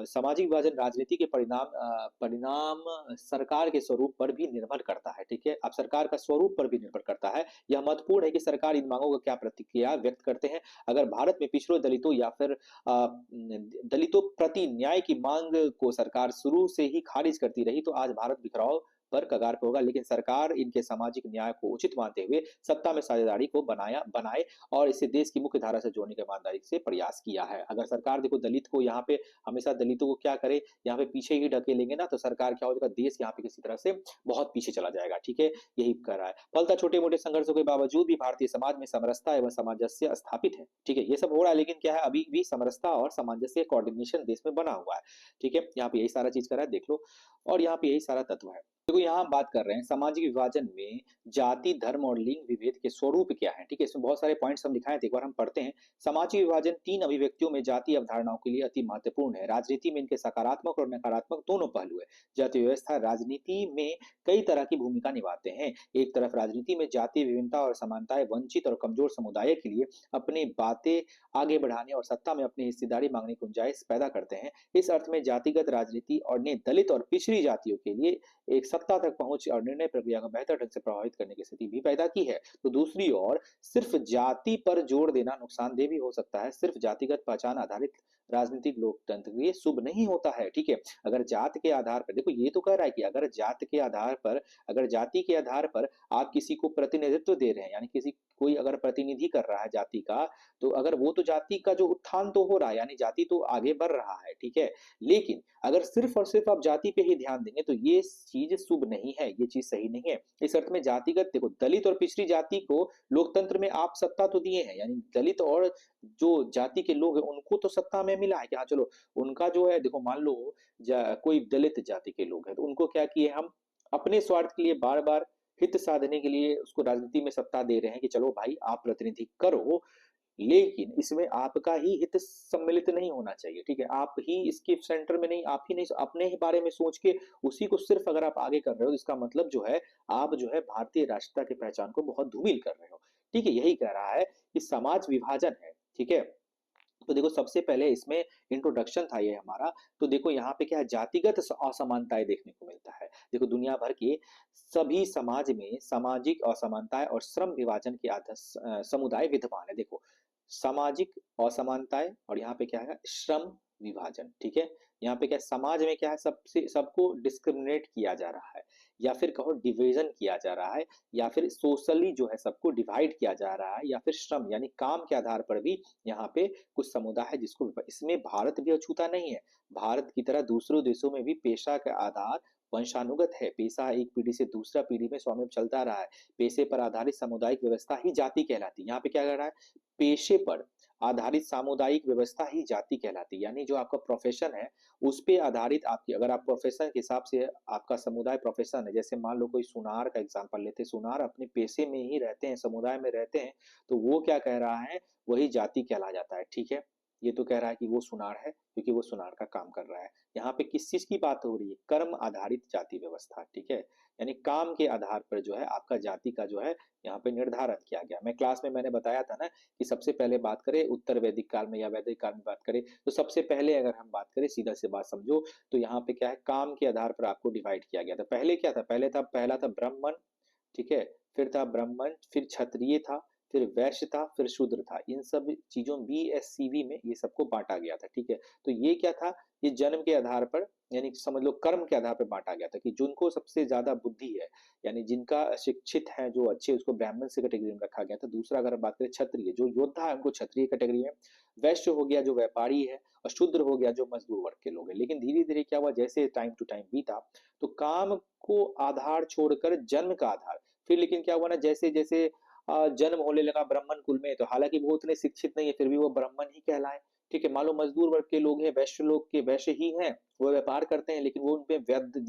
सामाजिक विभाजन राजनीति के परिणाम सरकार के स्वरूप पर भी निर्भर करता है, ठीक है। अब सरकार का स्वरूप पर भी निर्भर करता है। यह महत्वपूर्ण है कि सरकार इन मांगों का क्या प्रतिक्रिया व्यक्त करते हैं। अगर भारत में पिछड़ों दलितों या फिर दलितों प्रति न्याय की मांग को सरकार शुरू से ही खारिज करती रही तो आज भारत बिखराव पर कगार पे होगा, लेकिन सरकार इनके सामाजिक न्याय को उचित मानते हुए सत्ता में साझेदारी को बनाए और इसे देश की मुख्य धारा से जोड़ने के ईमानदारी से प्रयास किया है। अगर सरकार देखो दलित को यहाँ पे हमेशा दलितों को क्या करे, यहाँ पे पीछे ही ढकेलेंगे ना, तो सरकार क्या हो जाएगा, देश यहाँ पे किसी तरह से बहुत पीछे चला जाएगा, ठीक है। यही कर रहा है। फलता छोटे मोटे संघर्षों के बावजूद भी भारतीय समाज में समरसता एवं सामंजस्य स्थापित है, ठीक है। ये सब हो रहा है, लेकिन क्या है, अभी भी समरसता और सामंजस्य कोऑर्डिनेशन देश में बना हुआ है, ठीक है। यहाँ पे यही सारा चीज कर रहा है, देख लो, और यहाँ पे यही सारा तत्व है। देखो यहाँ हम बात कर रहे हैं सामाजिक विभाजन में जाति, धर्म और लिंग विभेद के स्वरूप क्या है, ठीक है। इसमें बहुत सारे पॉइंट्स हम दिखाए थे, एक बार हम पढ़ते हैं। सामाजिक विभाजन तीन अभिव्यक्तियों में जाति अवधारणाओं के लिए अति महत्वपूर्ण है। राजनीति में इनके सकारात्मक और नकारात्मक दोनों पहलू है। जाति व्यवस्था राजनीति में कई तरह की भूमिका निभाते हैं। एक तरफ राजनीति में जाति विभिन्नता और समानताएं वंचित और कमजोर समुदाय के लिए अपनी बातें आगे बढ़ाने और सत्ता में अपनी हिस्सेदारी मांगने की गुंजाइश पैदा करते हैं। इस अर्थ में जातिगत राजनीति और ने दलित और पिछड़ी जातियों के लिए एक सत्ता तक पहुंच और निर्णय प्रक्रिया को बेहतर ढंग से प्रभावित करने की स्थिति भी पैदा की है। तो दूसरी ओर सिर्फ जाति पर जोर देना नुकसानदेह भी हो सकता है। सिर्फ जातिगत पहचान आधारित राजनीतिक लोकतंत्र के लिए शुभ नहीं होता है, ठीक है। अगर जात के आधार पर, देखो ये तो कह रहा है कि अगर जात के आधार पर, अगर जाति के आधार पर आप किसी को प्रतिनिधित्व दे रहे हैं, यानी किसी कोई अगर प्रतिनिधि कर रहा है जाति का, तो अगर वो तो जाति का जो उत्थान तो हो रहा है, यानी जाति तो आगे बढ़ रहा है, ठीक है। लेकिन अगर सिर्फ और सिर्फ आप जाति पे ही ध्यान देंगे तो ये चीज शुभ नहीं है, ये चीज सही नहीं है। इस अर्थ में जातिगत, देखो दलित और पिछड़ी जाति को लोकतंत्र में आप सत्ता तो दिए हैं, यानी दलित और जो जाति के लोग हैं उनको तो सत्ता में मिला है कि हाँ चलो उनका जो है, देखो मान लो कोई दलित जाति के लोग हैं तो उनको क्या किए हम, अपने स्वार्थ के लिए बार बार हित साधने के लिए उसको राजनीति में सत्ता दे रहे हैं कि चलो भाई आप प्रतिनिधि करो, लेकिन इसमें आपका ही हित सम्मिलित नहीं होना चाहिए, ठीक है। आप ही इसके सेंटर में नहीं, आप ही नहीं अपने ही बारे में सोच के उसी को सिर्फ अगर आप आगे कर रहे हो तो इसका मतलब जो है आप जो है भारतीय राष्ट्रता की पहचान को बहुत धूमिल कर रहे हो, ठीक है। यही कह रहा है कि समाज विभाजन है, ठीक है। तो देखो सबसे पहले इसमें इंट्रोडक्शन था ये हमारा। तो देखो यहाँ पे क्या है, जातिगत असमानताएं देखने को मिलता है। देखो दुनिया भर के सभी समाज में सामाजिक असमानताएं और श्रम विभाजन के समुदाय विद्यमान है। देखो सामाजिक असमानताएं और यहाँ पे क्या है, श्रम विभाजन, ठीक है। यहाँ पे क्या है, समाज में क्या है, सबसे सबको डिस्क्रिमिनेट किया जा रहा है, या फिर कहो डिवीजन किया जा रहा है, या फिर सोशली जो है सबको डिवाइड किया जा रहा है, या फिर श्रम यानी काम के आधार पर भी यहाँ पे कुछ समुदाय है जिसको, इसमें भारत भी अछूता नहीं है। भारत की तरह दूसरों देशों में भी पेशा का आधार वंशानुगत है। पेशा एक पीढ़ी से दूसरा पीढ़ी में स्वामित्व चलता रहा है। पेशे पर आधारित सामुदायिक व्यवस्था ही जाति कहलाती है। यहाँ पे क्या कर रहा है, पेशे पर आधारित सामुदायिक व्यवस्था ही जाति कहलाती है। यानी जो आपका प्रोफेशन है उस पे आधारित आपकी, अगर आप प्रोफेशन के हिसाब से आपका समुदाय प्रोफेशन है, जैसे मान लो कोई सुनार का एग्जांपल लेते, सुनार अपने पेशे में ही रहते हैं, समुदाय में रहते हैं, तो वो क्या कह रहा है, वही जाति कहला जाता है, ठीक है। ये तो कह रहा है कि वो सुनार है क्योंकि वो सुनार का काम कर रहा है। यहाँ पे किस चीज की बात हो रही है, कर्म आधारित जाति व्यवस्था, ठीक है। यानी काम के आधार पर जो है आपका जाति का जो है यहाँ पे निर्धारण किया गया। मैं क्लास में मैंने बताया था ना कि सबसे पहले बात करें उत्तर वैदिक काल में या वैदिक काल में बात करें, तो सबसे पहले अगर हम बात करें, सीधा से बात समझो, तो यहाँ पे क्या है, काम के आधार पर आपको डिवाइड किया गया था। पहले क्या था, पहला था ब्राह्मण, ठीक है। फिर था ब्राह्मण, फिर क्षत्रिय था, फिर वैश्य था, फिर शूद्र था। इन सब चीजों BSCV में ये सबको बांटा गया था, ठीक है। तो ये क्या था, ये जन्म के आधार पर, यानी समझ लो कर्म के आधार पर बांटा गया था कि जिनको सबसे ज्यादा बुद्धि है, यानी जिनका शिक्षित है जो अच्छे, उसको ब्राह्मण से कैटेगरी में रखा गया था। दूसरा अगर बात करें क्षत्रिय, जो योद्धा है उनको क्षत्रिय कैटेगरी में, वैश्य हो गया जो व्यापारी है, और शूद्र हो गया जो मजदूर वर्ग के लोग हैं। लेकिन धीरे धीरे क्या हुआ, जैसे टाइम टू टाइम बीता तो काम को आधार छोड़कर जन्म का आधार, फिर लेकिन क्या हुआ ना, जैसे जैसे जन्म होने लगा ब्राह्मण कुल में, तो हालांकि वो उतने शिक्षित नहीं है फिर भी वो ब्राह्मण ही कहलाए, ठीक है। मान लो मजदूर वर्ग के लोग हैं, वैश्य लोग के वैश्य ही हैं, वो व्यापार करते हैं, लेकिन वो उनपे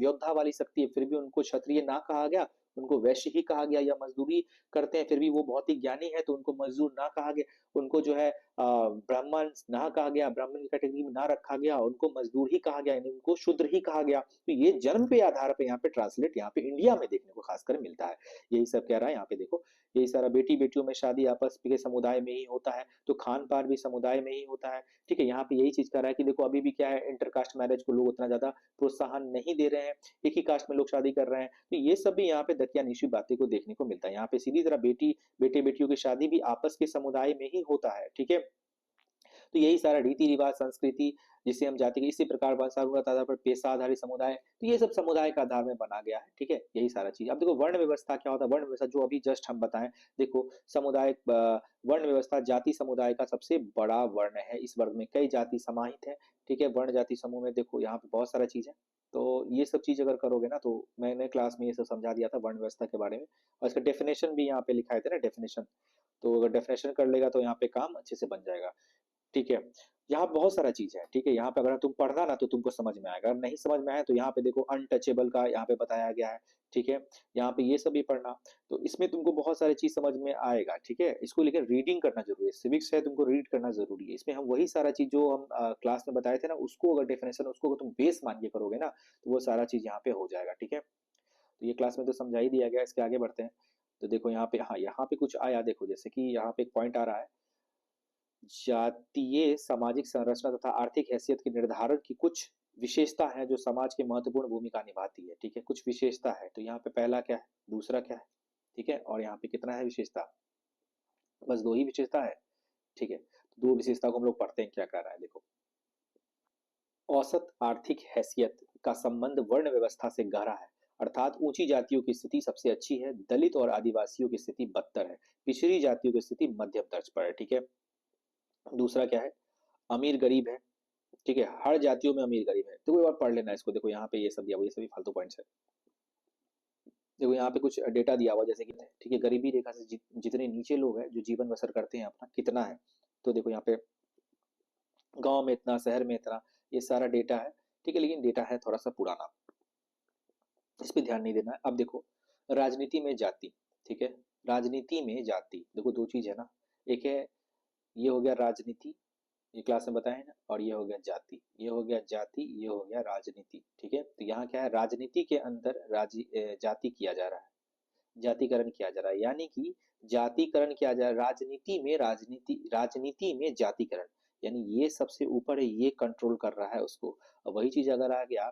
योद्धा वाली शक्ति है, फिर भी उनको क्षत्रिय ना कहा गया, उनको वैश्य ही कहा गया। या मजदूरी करते हैं फिर भी वो बहुत ही ज्ञानी है तो उनको मजदूर ना कहा गया, उनको जो है ब्राह्मण ना कहा गया, ब्राह्मण की कैटेगरी में ना रखा गया, उनको मजदूर ही कहा गया, यानी उनको शूद्र ही कहा गया। तो ये जन्म पे आधार पे यहाँ पे ट्रांसलेट यहाँ पे इंडिया में देखने को खासकर मिलता है। यही सब कह रहा है यहाँ पे, देखो यही सारा, बेटी बेटियों में शादी आपस के समुदाय में ही होता है, तो खान पान भी समुदाय में ही होता है, ठीक है। यहाँ पे यही चीज कर रहा है कि देखो अभी भी क्या है, इंटरकास्ट मैरिज को लोग उतना ज्यादा प्रोत्साहन नहीं दे रहे हैं, एक ही कास्ट में लोग शादी कर रहे हैं। तो ये सब भी यहाँ पे दकियानुसी बातें को देखने को मिलता है। यहाँ पे सीधी तरह बेटे बेटियों की शादी भी आपस के समुदाय में ही होता है, ठीक है। तो यही सारा रीति रिवाज संस्कृति जिसे हम जाति के इसी प्रकार वंशानुगत आधार पर पेशा आधारित समुदाय, तो ये सब समुदाय का आधार में बना गया है, ठीक है। यही सारा चीज। अब देखो वर्ण व्यवस्था क्या होता है, वर्ण व्यवस्था जो अभी जस्ट हम बताएं, देखो समुदाय वर्ण व्यवस्था जाति समुदाय का सबसे बड़ा वर्ण है। इस वर्ग में कई जाति समाहित है, ठीक है। वर्ण जाति समूह में देखो यहाँ पे बहुत सारा चीज है, तो ये सब चीज अगर करोगे ना, तो मैंने क्लास में ये सब समझा दिया था वर्ण व्यवस्था के बारे में, और इसका डेफिनेशन भी यहाँ पे लिखाए थे ना, डेफिनेशन, तो अगर डेफिनेशन कर लेगा तो यहाँ पे काम अच्छे से बन जाएगा, ठीक है। यहाँ बहुत सारा चीज है, ठीक है। यहाँ पे अगर तुम पढ़ना ना तो तुमको समझ में आएगा, अगर नहीं समझ में आया तो यहाँ पे देखो अनटचेबल का यहाँ पे बताया गया है, ठीक है। यहाँ पे ये सब भी पढ़ना, तो इसमें तुमको बहुत सारी चीज समझ में आएगा, ठीक है। इसको लेकर रीडिंग करना जरूरी है, सिविक्स है तुमको रीड करना जरूरी है। इसमें हम वही सारा चीज जो हम क्लास में बताए थे ना, उसको अगर डेफिनेशन उसको अगर तुम बेस मान के करोगे ना, तो वो सारा चीज यहाँ पे हो जाएगा, ठीक है। तो ये क्लास में तो समझा ही दिया गया, इसके आगे बढ़ते हैं। तो देखो यहाँ पे, हाँ यहाँ पे कुछ आया, देखो जैसे कि यहाँ पे एक पॉइंट आ रहा है, जातीय सामाजिक संरचना तथा आर्थिक हैसियत के निर्धारण की कुछ विशेषता है जो समाज की महत्वपूर्ण भूमिका निभाती है, ठीक है। कुछ विशेषता है, तो यहाँ पे पहला क्या है, दूसरा क्या है, ठीक है। और यहाँ पे कितना है विशेषता, बस दो ही विशेषता है, ठीक है। तो दो विशेषता को हम लोग पढ़ते हैं, क्या कर रहा है देखो। औसत आर्थिक हैसियत का संबंध वर्ण व्यवस्था से गहरा है, अर्थात ऊंची जातियों की स्थिति सबसे अच्छी है, दलित और आदिवासियों की स्थिति बदतर है, पिछड़ी जातियों की स्थिति मध्यम दर्ज पर है, ठीक है। दूसरा क्या है, अमीर गरीब है, ठीक है। हर जातियों में अमीर गरीब है, तो कोई और पढ़ लेना इसको। देखो यहाँ पे ये सब दिया हुआ, ये सभी फालतू पॉइंट्स है। देखो यहाँ पे कुछ डेटा दिया हुआ, जैसे कि, ठीक है, गरीबी रेखा से जितने नीचे लोग हैं जो जीवन बसर करते हैं अपना, कितना है। तो देखो यहाँ पे गांव में इतना, शहर में इतना, ये सारा डेटा है, ठीक है। लेकिन डेटा है थोड़ा सा पुराना, इस पे ध्यान नहीं देना है। अब देखो राजनीति में जाति, ठीक है। राजनीति में जाति, देखो दो चीज है ना, एक है, ये हो गया राजनीति, ये क्लास में बताए ना, और ये हो गया जाति, ये हो गया जाति, ये हो गया राजनीति, ठीक है। तो यहाँ क्या है, राजनीति के अंदर जाति किया जा रहा है, जातिकरण किया जा रहा है, यानी कि जातिकरण किया जा रहा है राजनीति में, राजनीति में जातिकरण, यानी ये सबसे ऊपर है, ये कंट्रोल कर रहा है उसको। वही चीज अगर आ गया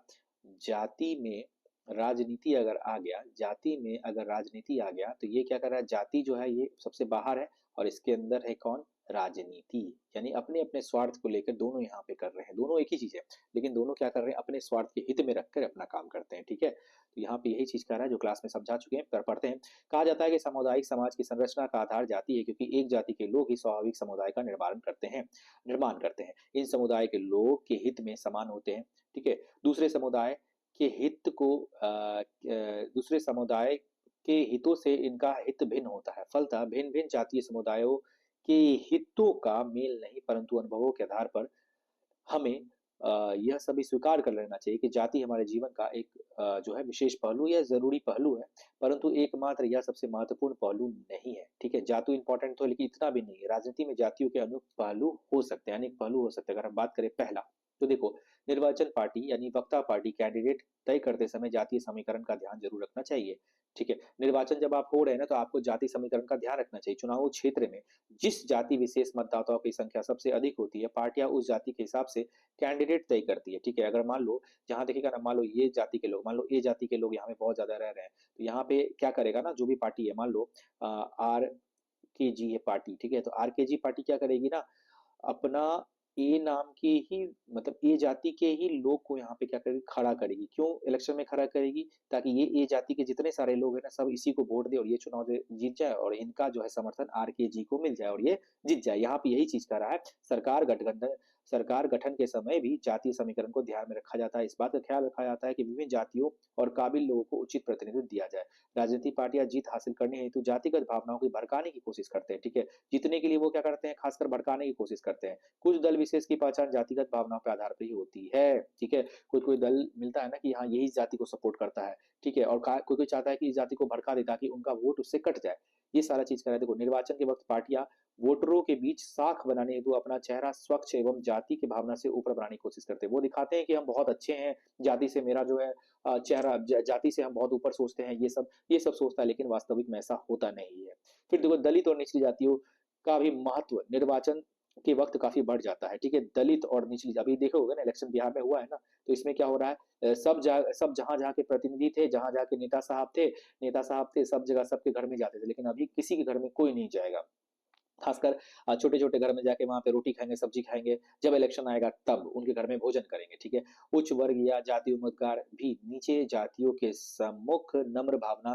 जाति में, राजनीति अगर आ गया, जाति में अगर राजनीति आ गया, तो ये क्या कर रहा है, जाति जो है ये सबसे बाहर है, और इसके अंदर है कौन, राजनीति। यानी अपने अपने स्वार्थ को लेकर दोनों यहाँ पे कर रहे हैं, दोनों एक ही चीज है, लेकिन दोनों क्या कर रहे हैं, अपने स्वार्थ के हित में रखकर अपना काम करते हैं, ठीक है। तो यहाँ पे यही चीज कर रहा है जो क्लास में समझा चुके हैं, पर पढ़ते हैं। कहा जाता है कि सामुदायिक समाज की संरचना का आधार जाति है, क्योंकि एक जाति के लोग ही स्वाभाविक समुदाय का निर्माण करते हैं। इन समुदाय के लोग के हित में समान होते हैं, ठीक है। दूसरे समुदाय के हित को दूसरे समुदाय के हितों से इनका हित भिन्न होता है, फलतः भिन्न भिन्न जातीय समुदायों के हितों का मेल नहीं, परंतु अनुभवों के आधार पर हमें यह सभी स्वीकार कर लेना चाहिए कि जाति हमारे जीवन का एक जो है विशेष पहलू या जरूरी पहलू है, परंतु एकमात्र यह सबसे महत्वपूर्ण पहलू नहीं है, ठीक है। जाति इंपॉर्टेंट तो, लेकिन इतना भी नहीं है। राजनीति में जातियों के अनेक पहलू हो सकते हैं, अनेक पहलू हो सकते हैं। अगर हम बात करें पहला, तो देखो निर्वाचन पार्टी यानी वक्ता पार्टी कैंडिडेट तय करते समय जातीय समीकरण का ध्यान जरूर रखना चाहिए, ठीक है। निर्वाचन जब आप हो रहे हैं ना, तो आपको जाति समीकरण का ध्यान रखना चाहिए। चुनाव क्षेत्र में जिस जाति विशेष मतदाताओं की संख्या सबसे अधिक होती है, पार्टियां उस जाति के हिसाब से कैंडिडेट तय करती है, ठीक है। अगर मान लो जहां देखिएगा ना, मान लो ये जाति के लोग, मान लो ए जाति के लोग यहाँ पे बहुत ज्यादा रह रहे हैं, तो यहाँ पे क्या करेगा ना, जो भी पार्टी है, मान लो आर के जी है पार्टी, ठीक है। तो आर के जी पार्टी क्या करेगी ना, अपना ए नाम के ही, मतलब ए जाति के ही लोग को यहाँ पे क्या करेगी, खड़ा करेगी। क्यों इलेक्शन में खड़ा करेगी, ताकि ये ए जाति के जितने सारे लोग हैं ना, सब इसी को वोट दे और ये चुनाव जीत जाए, और इनका जो है समर्थन आर के जी को मिल जाए और ये जीत जाए। यहाँ पे यही चीज कर रहा है। सरकार गठन के समय भी जातीय समीकरण को ध्यान में रखा जाता है। इस बात का ख्याल रखा जाता है कि विभिन्न जातियों और काबिल लोगों को उचित प्रतिनिधित्व दिया जाए। राजनीतिक पार्टियां जीत हासिल करने हेतु जातिगत भावनाओं को भड़काने की कोशिश करते हैं, ठीक है। जीतने के लिए वो क्या करते हैं, खासकर भड़काने की कोशिश करते हैं। कुछ दल विशेष की पहचान जातिगत भावनाओं के आधार पर ही होती है, ठीक है। कोई कोई दल मिलता है ना कि हाँ यही जाति को सपोर्ट करता है, ठीक है, और कोई कोई चाहता है कि इस जाति को भड़का दे ताकि उनका वोट उससे कट जाए। ये सारा चीज कर रहा है। देखो निर्वाचन के वक्त पार्टियां वोटरों के बीच साख बनाने हेतु अपना चेहरा स्वच्छ एवं जाति की भावना से ऊपर बनाने की कोशिश करते हैं। वो दिखाते हैं कि हम बहुत अच्छे हैं, जाति से मेरा जो है चेहरा, जाति से हम बहुत ऊपर सोचते हैं, ये सब सोचता है, लेकिन वास्तविक में ऐसा होता नहीं है। फिर देखो दलित और निचली जातियों का भी महत्व निर्वाचन के वक्त काफी बढ़ जाता है, ठीक है। दलित और निचली, अभी देखे होगे ना इलेक्शन बिहार में हुआ है ना, तो इसमें क्या हो रहा है, सब जहां जहां के प्रतिनिधि थे, जहां जहां के नेता साहब थे, सब जगह सबके घर में जाते थे, लेकिन अभी किसी के घर में कोई नहीं जाएगा। खासकर छोटे छोटे घर में जाके वहां पे रोटी खाएंगे, सब्जी खाएंगे, जब इलेक्शन आएगा तब उनके घर में भोजन करेंगे, ठीक है। उच्च वर्ग या जाति उम्मीदवार भी नीचे जातियों के सम्मुख नम्र भावना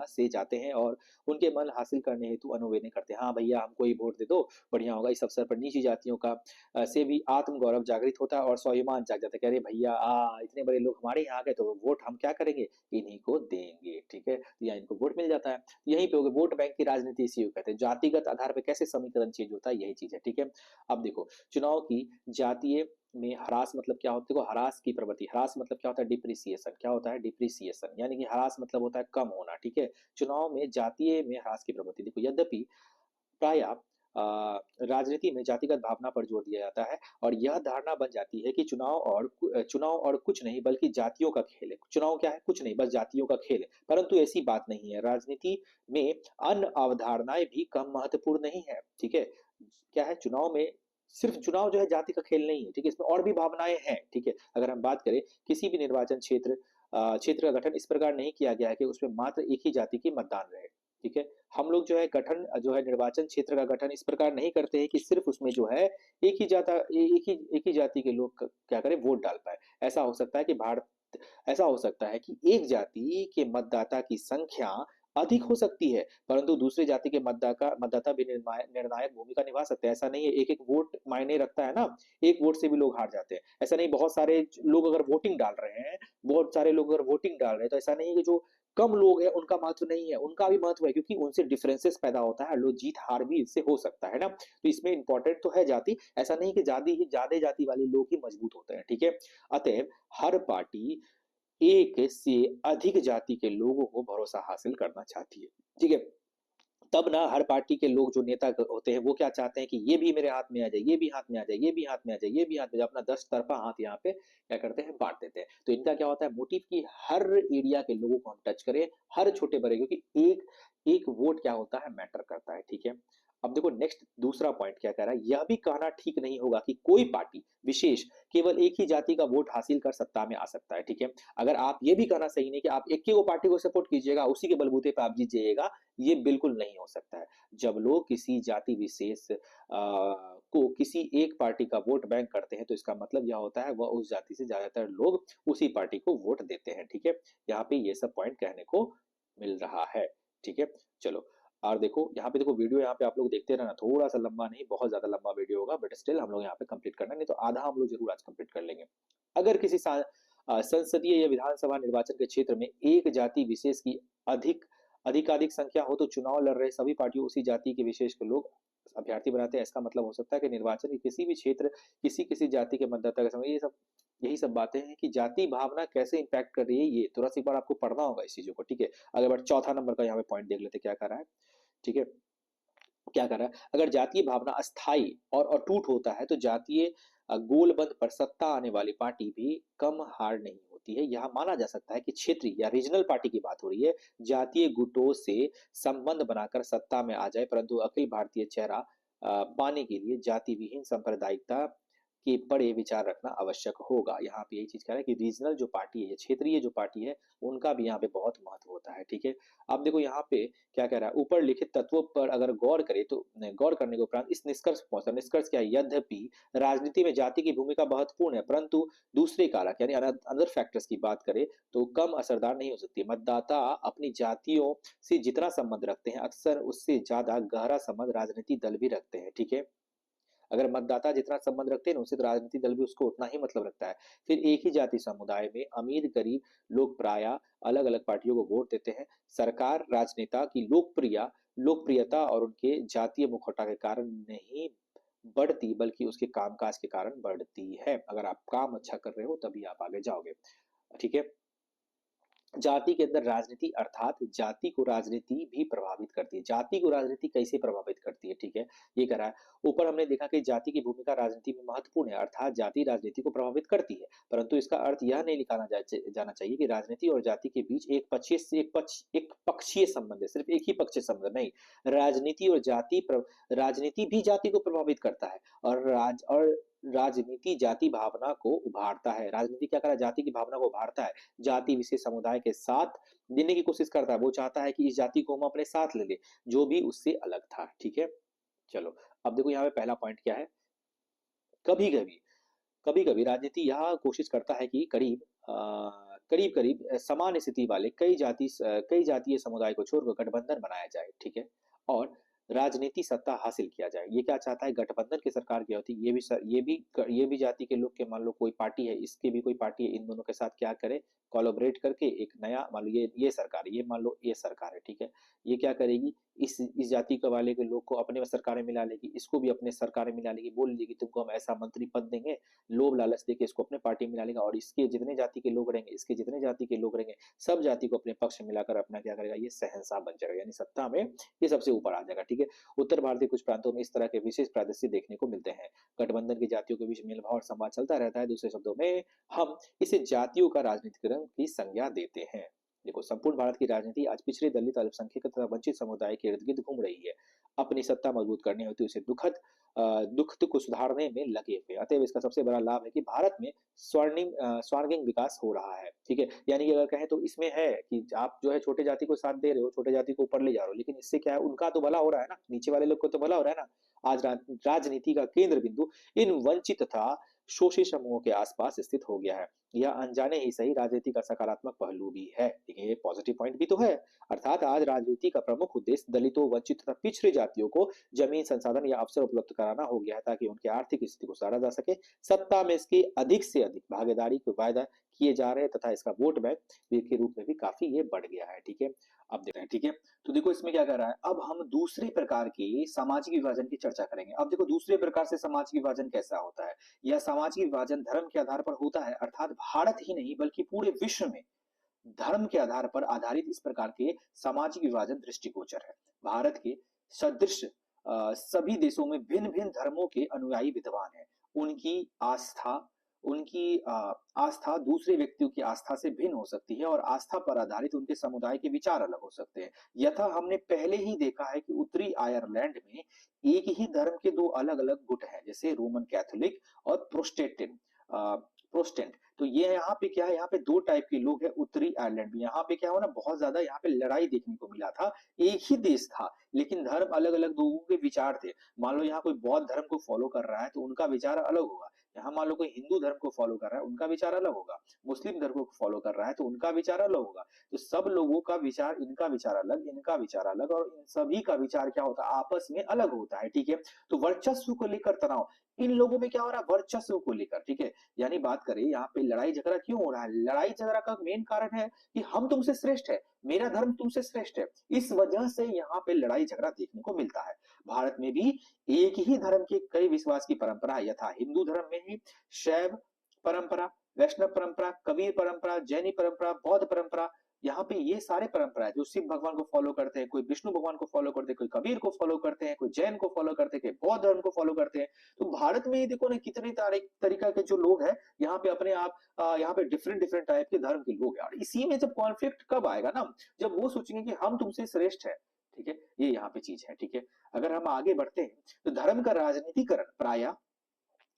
से जाते हैं और उनके मन हासिल करने हेतु अनुवेदन करते हैं। हाँ भैया हमको ही वोट दे दो, बढ़िया होगा। इस अवसर पर निची जातियों का से भी आत्मगौरव जागृत होता है और स्वाभिमान जाग जाता है, कह रहे भैया इतने बड़े लोग हमारे यहाँ आ गए, तो वोट हम क्या करेंगे, इन्हीं को देंगे, ठीक है। तो यहाँ इनको वोट मिल जाता है। यहीं पे हो गया वोट बैंक की राजनीति, इसी को कहते हैं। जातिगत आधार पे कैसे समीकरण चेंज होता है, यही चीज है। ठीक है, अब देखो चुनाव की जातीय में ह्रास मतलब क्या होता है, देखो ह्रास की प्रवृत्ति, ह्रास मतलब क्या होता है, डिप्रिसिएशन, क्या होता है, डिप्रिसिएशन, यानी कि ह्रास मतलब होता है कम होना। ठीक है, चुनाव में जातीय में ह्रास की प्रवृत्ति, देखो यद्यपि प्राय राजनीति में जातिगत भावना पर जोर दिया जाता है और यह धारणा बन जाती है कि चुनाव और कुछ नहीं बल्कि जातियों का खेल है। चुनाव क्या है, कुछ नहीं बस जातियों का खेल है, परंतु ऐसी बात नहीं है। राजनीति में अन्य अवधारणाएं भी कम महत्वपूर्ण नहीं है। ठीक है, क्या है, चुनाव में सिर्फ चुनाव जो है जाति का खेल नहीं है। ठीक है, इसमें और भी भावनाएं हैं। ठीक है, अगर हम बात करें किसी भी निर्वाचन क्षेत्र का गठन इस प्रकार नहीं किया गया है कि उसमें मात्र एक ही जाति की मतदान रहे। ठीक है, हम लोग जो है गठन जो है निर्वाचन क्षेत्र का गठन इस प्रकार नहीं करते हैं कि सिर्फ उसमें जो है एक ही जाति के लोग क्या करें, वोट डाल पाए। ऐसा हो सकता है कि भारत ऐसा हो सकता है कि एक जाति के मतदाता की संख्या अधिक हो सकती है, परंतु दूसरी जाति के मतदाता भी निर्णायक भूमिका निभा सकते हैं। ऐसा नहीं है एक एक वोट मायने रखता है ना, एक वोट से भी लोग हार जाते हैं। ऐसा नहीं, बहुत सारे लोग अगर वोटिंग डाल रहे हैं, बहुत सारे लोग अगर वोटिंग डाल रहे हैं, तो ऐसा नहीं है कि जो कम लोग हैं उनका महत्व नहीं है, उनका भी महत्व है, क्योंकि उनसे डिफरेंसेस पैदा होता है, लोग जीत हार भी इससे हो सकता है ना। तो इसमें इंपॉर्टेंट तो है जाति, ऐसा नहीं कि ज्यादा जाति वाले लोग ही मजबूत होते हैं। ठीक है, अतएव हर पार्टी एक से अधिक जाति के लोगों को भरोसा हासिल करना चाहती है। ठीक है, तब ना हर पार्टी के लोग जो नेता होते हैं वो क्या चाहते हैं कि ये भी मेरे हाथ में आ जाए, ये भी हाथ में आ जाए, ये भी हाथ में आ जाए, ये भी हाथ में आ जाए, अपना 10 तरफा हाथ यहाँ पे क्या करते हैं, बांट देते हैं। तो इनका क्या होता है मोटिव की हर एरिया के लोगों को हम टच करें, हर छोटे बड़े, क्योंकि एक एक वोट क्या होता है, मैटर करता है। ठीक है, अब देखो नेक्स्ट दूसरा पॉइंट क्या कह रहा है, यह भी कहना ठीक नहीं होगा कि कोई पार्टी विशेष केवल एक ही जाति का वोट हासिल कर सत्ता में आ सकता है। ठीक है, अगर आप ये भी कहना सही नहीं कि आप एक ही वो पार्टी को सपोर्ट कीजिएगा, उसी के बलबूते पे आप जीत जाइएगा, ये बिल्कुल नहीं हो सकता है। जब लोग किसी जाति विशेष को किसी एक पार्टी का वोट बैंक करते हैं, तो इसका मतलब यह होता है वह उस जाति से ज्यादातर लोग उसी पार्टी को वोट देते हैं। ठीक है, यहाँ पे ये सब पॉइंट कहने को मिल रहा है। ठीक है, चलो और देखो यहाँ पे, देखो वीडियो यहाँ पे आप लोग देखते रहना, थोड़ा सा लंबा नहीं, बहुत ज्यादा लंबा वीडियो होगा, बट स्टिल हम लोग यहाँ पे कंप्लीट करना, नहीं तो आधा हम लोग जरूर आज कंप्लीट कर लेंगे। अगर किसी संसदीय या विधानसभा निर्वाचन के क्षेत्र में एक जाति विशेष की अधिक अधिकाधिक संख्या हो, तो चुनाव लड़ रहे सभी पार्टियों उसी जाति के विशेष के लोग अभ्यर्थी बनाते हैं। इसका मतलब हो सकता है कि निर्वाचन के किसी भी क्षेत्र किसी किसी जाति के मतदाता का समय, ये सब यही सब बातें हैं कि जाति भावना कैसे इंपैक्ट कर रही है, ये थोड़ा सा एक बार आपको पढ़ना होगा इस चीजों को। ठीक है, अगर बार चौथा नंबर का यहाँ पे पॉइंट देख लेते क्या कर रहा है। ठीक है, क्या कर रहा है, अगर जातीय भावना अस्थाई और अटूट होता है, तो जातीय गोलबंद पर सत्ता आने वाली पार्टी भी कम हार नहीं होती है। यह माना जा सकता है कि क्षेत्रीय या रीजनल पार्टी की बात हो रही है, जातीय गुटों से संबंध बनाकर सत्ता में आ जाए, परंतु अखिल भारतीय चेहरा पाने के लिए जाति विहीन सांप्रदायिकता के बड़े विचार रखना आवश्यक होगा। यहाँ पे यही चीज कह रहा है कि रीजनल जो पार्टी है, क्षेत्रीय जो पार्टी है, उनका भी यहाँ पे बहुत महत्व होता है। ठीक है, अब देखो यहाँ पे क्या कह रहा है, ऊपर लिखित तत्वों पर अगर गौर करें तो गौर करने के उपरांत इस निष्कर्ष पहुंचा, निष्कर्ष क्या है, यद्यपि राजनीति में जाति की भूमिका महत्वपूर्ण है, परंतु दूसरे कारक यानी अदर फैक्टर्स की बात करें तो कम असरदार नहीं हो सकती। मतदाता अपनी जातियों से जितना संबंध रखते हैं, अक्सर उससे ज्यादा गहरा संबंध राजनीतिक दल भी रखते हैं। ठीक है, अगर मतदाता जितना संबंध रखते हैं ना, उससे तो राजनीतिक दल भी उसको उतना ही मतलब रखता है। फिर एक ही जाति समुदाय में अमीर गरीब लोग प्राय अलग अलग पार्टियों को वोट देते हैं। सरकार राजनेता की लोकप्रियता और उनके जातीय मुखौटा के कारण नहीं बढ़ती, बल्कि उसके कामकाज के कारण बढ़ती है। अगर आप काम अच्छा कर रहे हो तभी आप आगे जाओगे। ठीक है, जाति के अंदर राजनीति अर्थात जाति को राजनीति भी प्रभावित करती है। जाति को राजनीति कैसे प्रभावित करती है, ठीक है, ये कह रहा है। ऊपर हमने देखा कि जाति की भूमिका राजनीति में महत्वपूर्ण है, अर्थात जाति राजनीति को प्रभावित करती है, परंतु इसका अर्थ यह नहीं जाना चाहिए कि राजनीति और जाति के बीच एक पक्षीय संबंध है, सिर्फ एक ही पक्षीय संबंध नहीं। राजनीति और राजनीति भी जाति को प्रभावित करता है, और राजनीति जाति भावना को उभारता है। राजनीति क्या कर रहा है, जाति की भावना को उभारता है, जाति विशेष समुदाय के साथ देने की कोशिश करता है। वो चाहता है कि इस जाति को हम अपने साथ ले ले जो भी उससे अलग था। ठीक है, चलो अब देखो यहाँ पे पहला पॉइंट क्या है, कभी कभी कभी कभी राजनीति यह कोशिश करता है कि करीब करीब समान स्थिति वाले कई जातीय समुदाय को छोड़कर गठबंधन बनाया जाए। ठीक है, और राजनीति सत्ता हासिल किया जाए। ये क्या चाहता है, गठबंधन की सरकार क्या होती है, ये भी जाति के लोग के, मान लो कोई पार्टी है, इसके भी कोई पार्टी है, इन दोनों के साथ क्या करे, कोलैबोरेट करके एक नया, मान लो ये सरकार है, ये मान लो ये सरकार है, ठीक है, ये क्या करेगी, इस जाति के वाले के लोग को अपने में सरकार में मिला लेगी, इसको भी अपने सरकार में मिला लेगी, बोल लेगी तुमको हम ऐसा मंत्री पद देंगे, लोभ लालच देके इसको अपने पार्टी में मिला लेगा, और इसके जितने जाति के लोग रहेंगे, इसके जितने जाति के लोग रहेंगे, सब जाति को अपने पक्ष में मिलाकर अपना क्या करेगा, ये शहंशाह बन जाएगा, यानी सत्ता में ये सबसे ऊपर आ जाएगा, ठीक है। उत्तर भारतीय कुछ प्रांतों में इस तरह के विशेष परिदृश्य देखने को मिलते हैं। गठबंधन की जातियों के बीच मेलभाव और संवाद चलता रहता है। दूसरे शब्दों में हम इसे जातियों का राजनीतिकरण की संज्ञा देते हैं। देखो, संपूर्ण भारत की राजनीति आज पिछड़े, दलित, अल्पसंख्यक तथा वंचित समुदाय के इर्द गिर्द घूम रही है। अपनी सत्ता मजबूत करनी होती है, उसे दुख को सुधारने में लगे हुए। अतएव इसका सबसे बड़ा लाभ है कि भारत में स्वर्णिम विकास हो रहा है, ठीक है। यानी कि अगर कहें तो इसमें है कि आप जो है छोटे जाति को साथ दे रहे हो, छोटे जाति को ऊपर ले जा रहे हो, लेकिन इससे क्या है, उनका तो भला हो रहा है ना, नीचे वाले लोग को तो भला हो रहा है ना। आज राजनीति का केंद्र बिंदु इन वंचित तथा शोषित समूहों के आसपास स्थित हो गया है। यह अनजाने ही सही राजनीति का सकारात्मक पहलू भी है, लेकिन ये पॉजिटिव पॉइंट भी तो है। अर्थात आज राजनीति का प्रमुख उद्देश्य दलितों, वंचित तथा पिछड़े जातियों को जमीन, संसाधन या अवसर उपलब्ध कराना हो गया है, ताकि उनकी आर्थिक स्थिति को सुधारा जा सके। सत्ता में इसकी अधिक से अधिक भागीदारी के वायदा किए जा रहे हैं तथा इसका वोट बैंक के रूप में भी काफी ये बढ़ गया है, ठीक है। अब देखते हैं, ठीक है। तो देखो इसमें क्या कर रहा है, अब हम दूसरे प्रकार के सामाजिक विभाजन की चर्चा करेंगे। अब देखो दूसरे प्रकार से सामाजिक विभाजन कैसा होता है। यह सामाजिक विभाजन धर्म के आधार पर होता है, अर्थात भारत ही नहीं बल्कि पूरे विश्व में धर्म के आधार पर आधारित इस प्रकार के सामाजिक विभाजन दृष्टिगोचर है। भारत के सदृश सभी देशों में भिन्न भिन्न धर्मों के अनुयायी विद्वान हैं। उनकी आस्था दूसरे व्यक्तियों की आस्था से भिन्न हो सकती है और आस्था पर आधारित उनके समुदाय के विचार अलग हो सकते हैं। यथा हमने पहले ही देखा है कि उत्तरी आयरलैंड में एक ही धर्म के दो अलग अलग गुट हैं, जैसे रोमन कैथोलिक और प्रोटेस्टेंट। तो ये यहाँ पे क्या है, यहाँ पे दो टाइप के लोग हैं उत्तरी आयरलैंड में। यहाँ पे क्या हो ना, बहुत ज्यादा यहाँ पे लड़ाई देखने को मिला था। एक ही देश था लेकिन धर्म अलग अलग लोगों के विचार थे। मान लो यहाँ कोई बौद्ध धर्म को फॉलो कर रहा है तो उनका विचार अलग होगा। यहाँ मान लो कोई हिंदू धर्म को फॉलो कर रहा है, उनका विचार अलग होगा। मुस्लिम धर्म को फॉलो कर रहा है तो उनका विचार अलग होगा। तो सब लोगों का विचार, इनका विचार अलग, इनका विचार अलग, और इन सभी का विचार क्या होता है, आपस में अलग होता है, ठीक है। तो वर्चस्व को लेकर तनाव इन लोगों में क्या हो रहा है, वर्चस्व को लेकर, ठीक है। यानी बात करें यहाँ पे लड़ाई झगड़ा क्यों हो रहा है, लड़ाई झगड़ा का मेन कारण है कि हम तुमसे श्रेष्ठ है, मेरा धर्म तुमसे श्रेष्ठ है। इस वजह से यहाँ पे लड़ाई झगड़ा देखने को मिलता है। भारत में भी एक ही धर्म के कई विश्वास की परंपरा है। यथा हिंदू धर्म में ही शैव परंपरा, वैष्णव परंपरा, कबीर परंपरा, जैनी परंपरा, बौद्ध परंपरा, यहाँ पे ये सारे परंपरा है। जो शिव भगवान को फॉलो करते हैं, कोई विष्णु भगवान को फॉलो करते हैं, कोई कबीर को फॉलो करते हैं, कोई जैन को फॉलो करते हैं, कोई बौद्ध धर्म को फॉलो करते हैं। तो भारत में देखो ना कितने तरीका के जो लोग हैं यहाँ पे अपने आप यहाँ पे डिफरेंट डिफरेंट टाइप के धर्म के लोग हैं। और इसी में जब कॉन्फ्लिक्ट कब आएगा ना, जब वो सोचेंगे कि हम तुमसे श्रेष्ठ है, ठीक है। ये यहाँ पे चीज है, ठीक है। अगर हम आगे बढ़ते हैं तो धर्म का राजनीतिकरण प्राय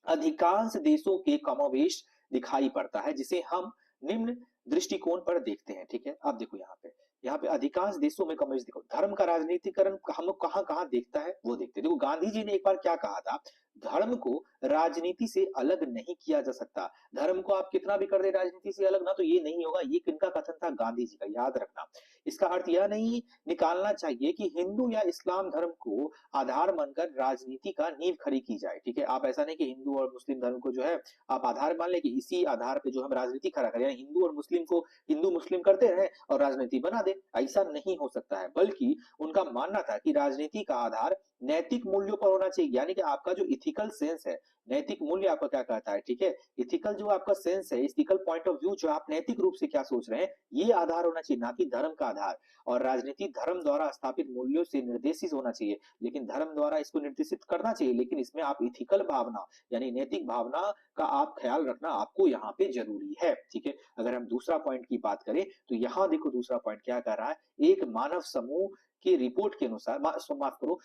अधिकांश देशों के कमोवेश दिखाई पड़ता है, जिसे हम निम्न दृष्टिकोण पर देखते हैं, ठीक है। अब देखो यहाँ पे अधिकांश देशों में कमोवेश, देखो धर्म का राजनीतिकरण हम लोग कहाँ कहाँ देखता है वो देखते हैं। देखो गांधी जी ने एक बार क्या कहा था, धर्म को राजनीति से अलग नहीं किया जा सकता। धर्म को आप कितना भी कर दे राजनीति से अलग ना, तो ये नहीं होगा। ये किनका कथन था, गांधी जी का, याद रखना। इसका अर्थ यह नहीं निकालना चाहिए कि हिंदू या इस्लाम धर्म को आधार मानकर राजनीति का नींव खड़ी की जाए, ठीक है। आप ऐसा नहीं कि हिंदू और मुस्लिम धर्म को जो है आप आधार मान ले कि इसी आधार पे जो हम राजनीति खड़ा करें, हिंदू और मुस्लिम को हिंदू मुस्लिम करते रहे और राजनीति बना दे, ऐसा नहीं हो सकता है। बल्कि उनका मानना था कि राजनीति का आधार नैतिक मूल्यों पर होना चाहिए। यानी कि आपका जो इथिकल सेंस है, नैतिक मूल्य आपका क्या कहता है, ठीक है। इथिकल जो आपका सेंस है, इथिकल पॉइंट ऑफ व्यू, जो आप नैतिक रूप से क्या सोच रहे हैं, ये आधार होना चाहिए, ना कि धर्म का आधार। और राजनीति धर्म द्वारा स्थापित मूल्यों से निर्देशित होना चाहिए, लेकिन धर्म द्वारा इसको निर्देशित करना चाहिए, लेकिन इसमें आप इथिकल भावना यानी नैतिक भावना का आप ख्याल रखना आपको यहाँ पे जरूरी है, ठीक है। अगर हम दूसरा पॉइंट की बात करें तो यहाँ देखो दूसरा पॉइंट क्या कर रहा है, एक मानव समूह की रिपोर्ट के अनुसार, माफ करो,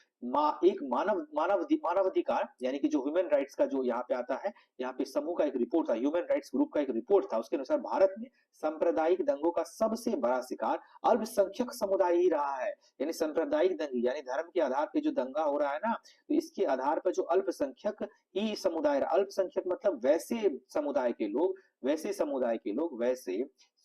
एक मानवाधिकार यानी कि जो ह्यूमन राइट्स का जो यहाँ पे आता है, यहाँ पे समूह का एक रिपोर्ट था, ह्यूमन राइट्स ग्रुप का एक रिपोर्ट था। उसके अनुसार भारत में सांप्रदायिक दंगों का सबसे बड़ा शिकार अल्पसंख्यक समुदाय ही रहा है। यानी सांप्रदायिक दंगे यानी धर्म के आधार पे जो दंगा हो रहा है ना, तो इसके आधार पर जो अल्पसंख्यक ही समुदाय, अल्पसंख्यक मतलब वैसे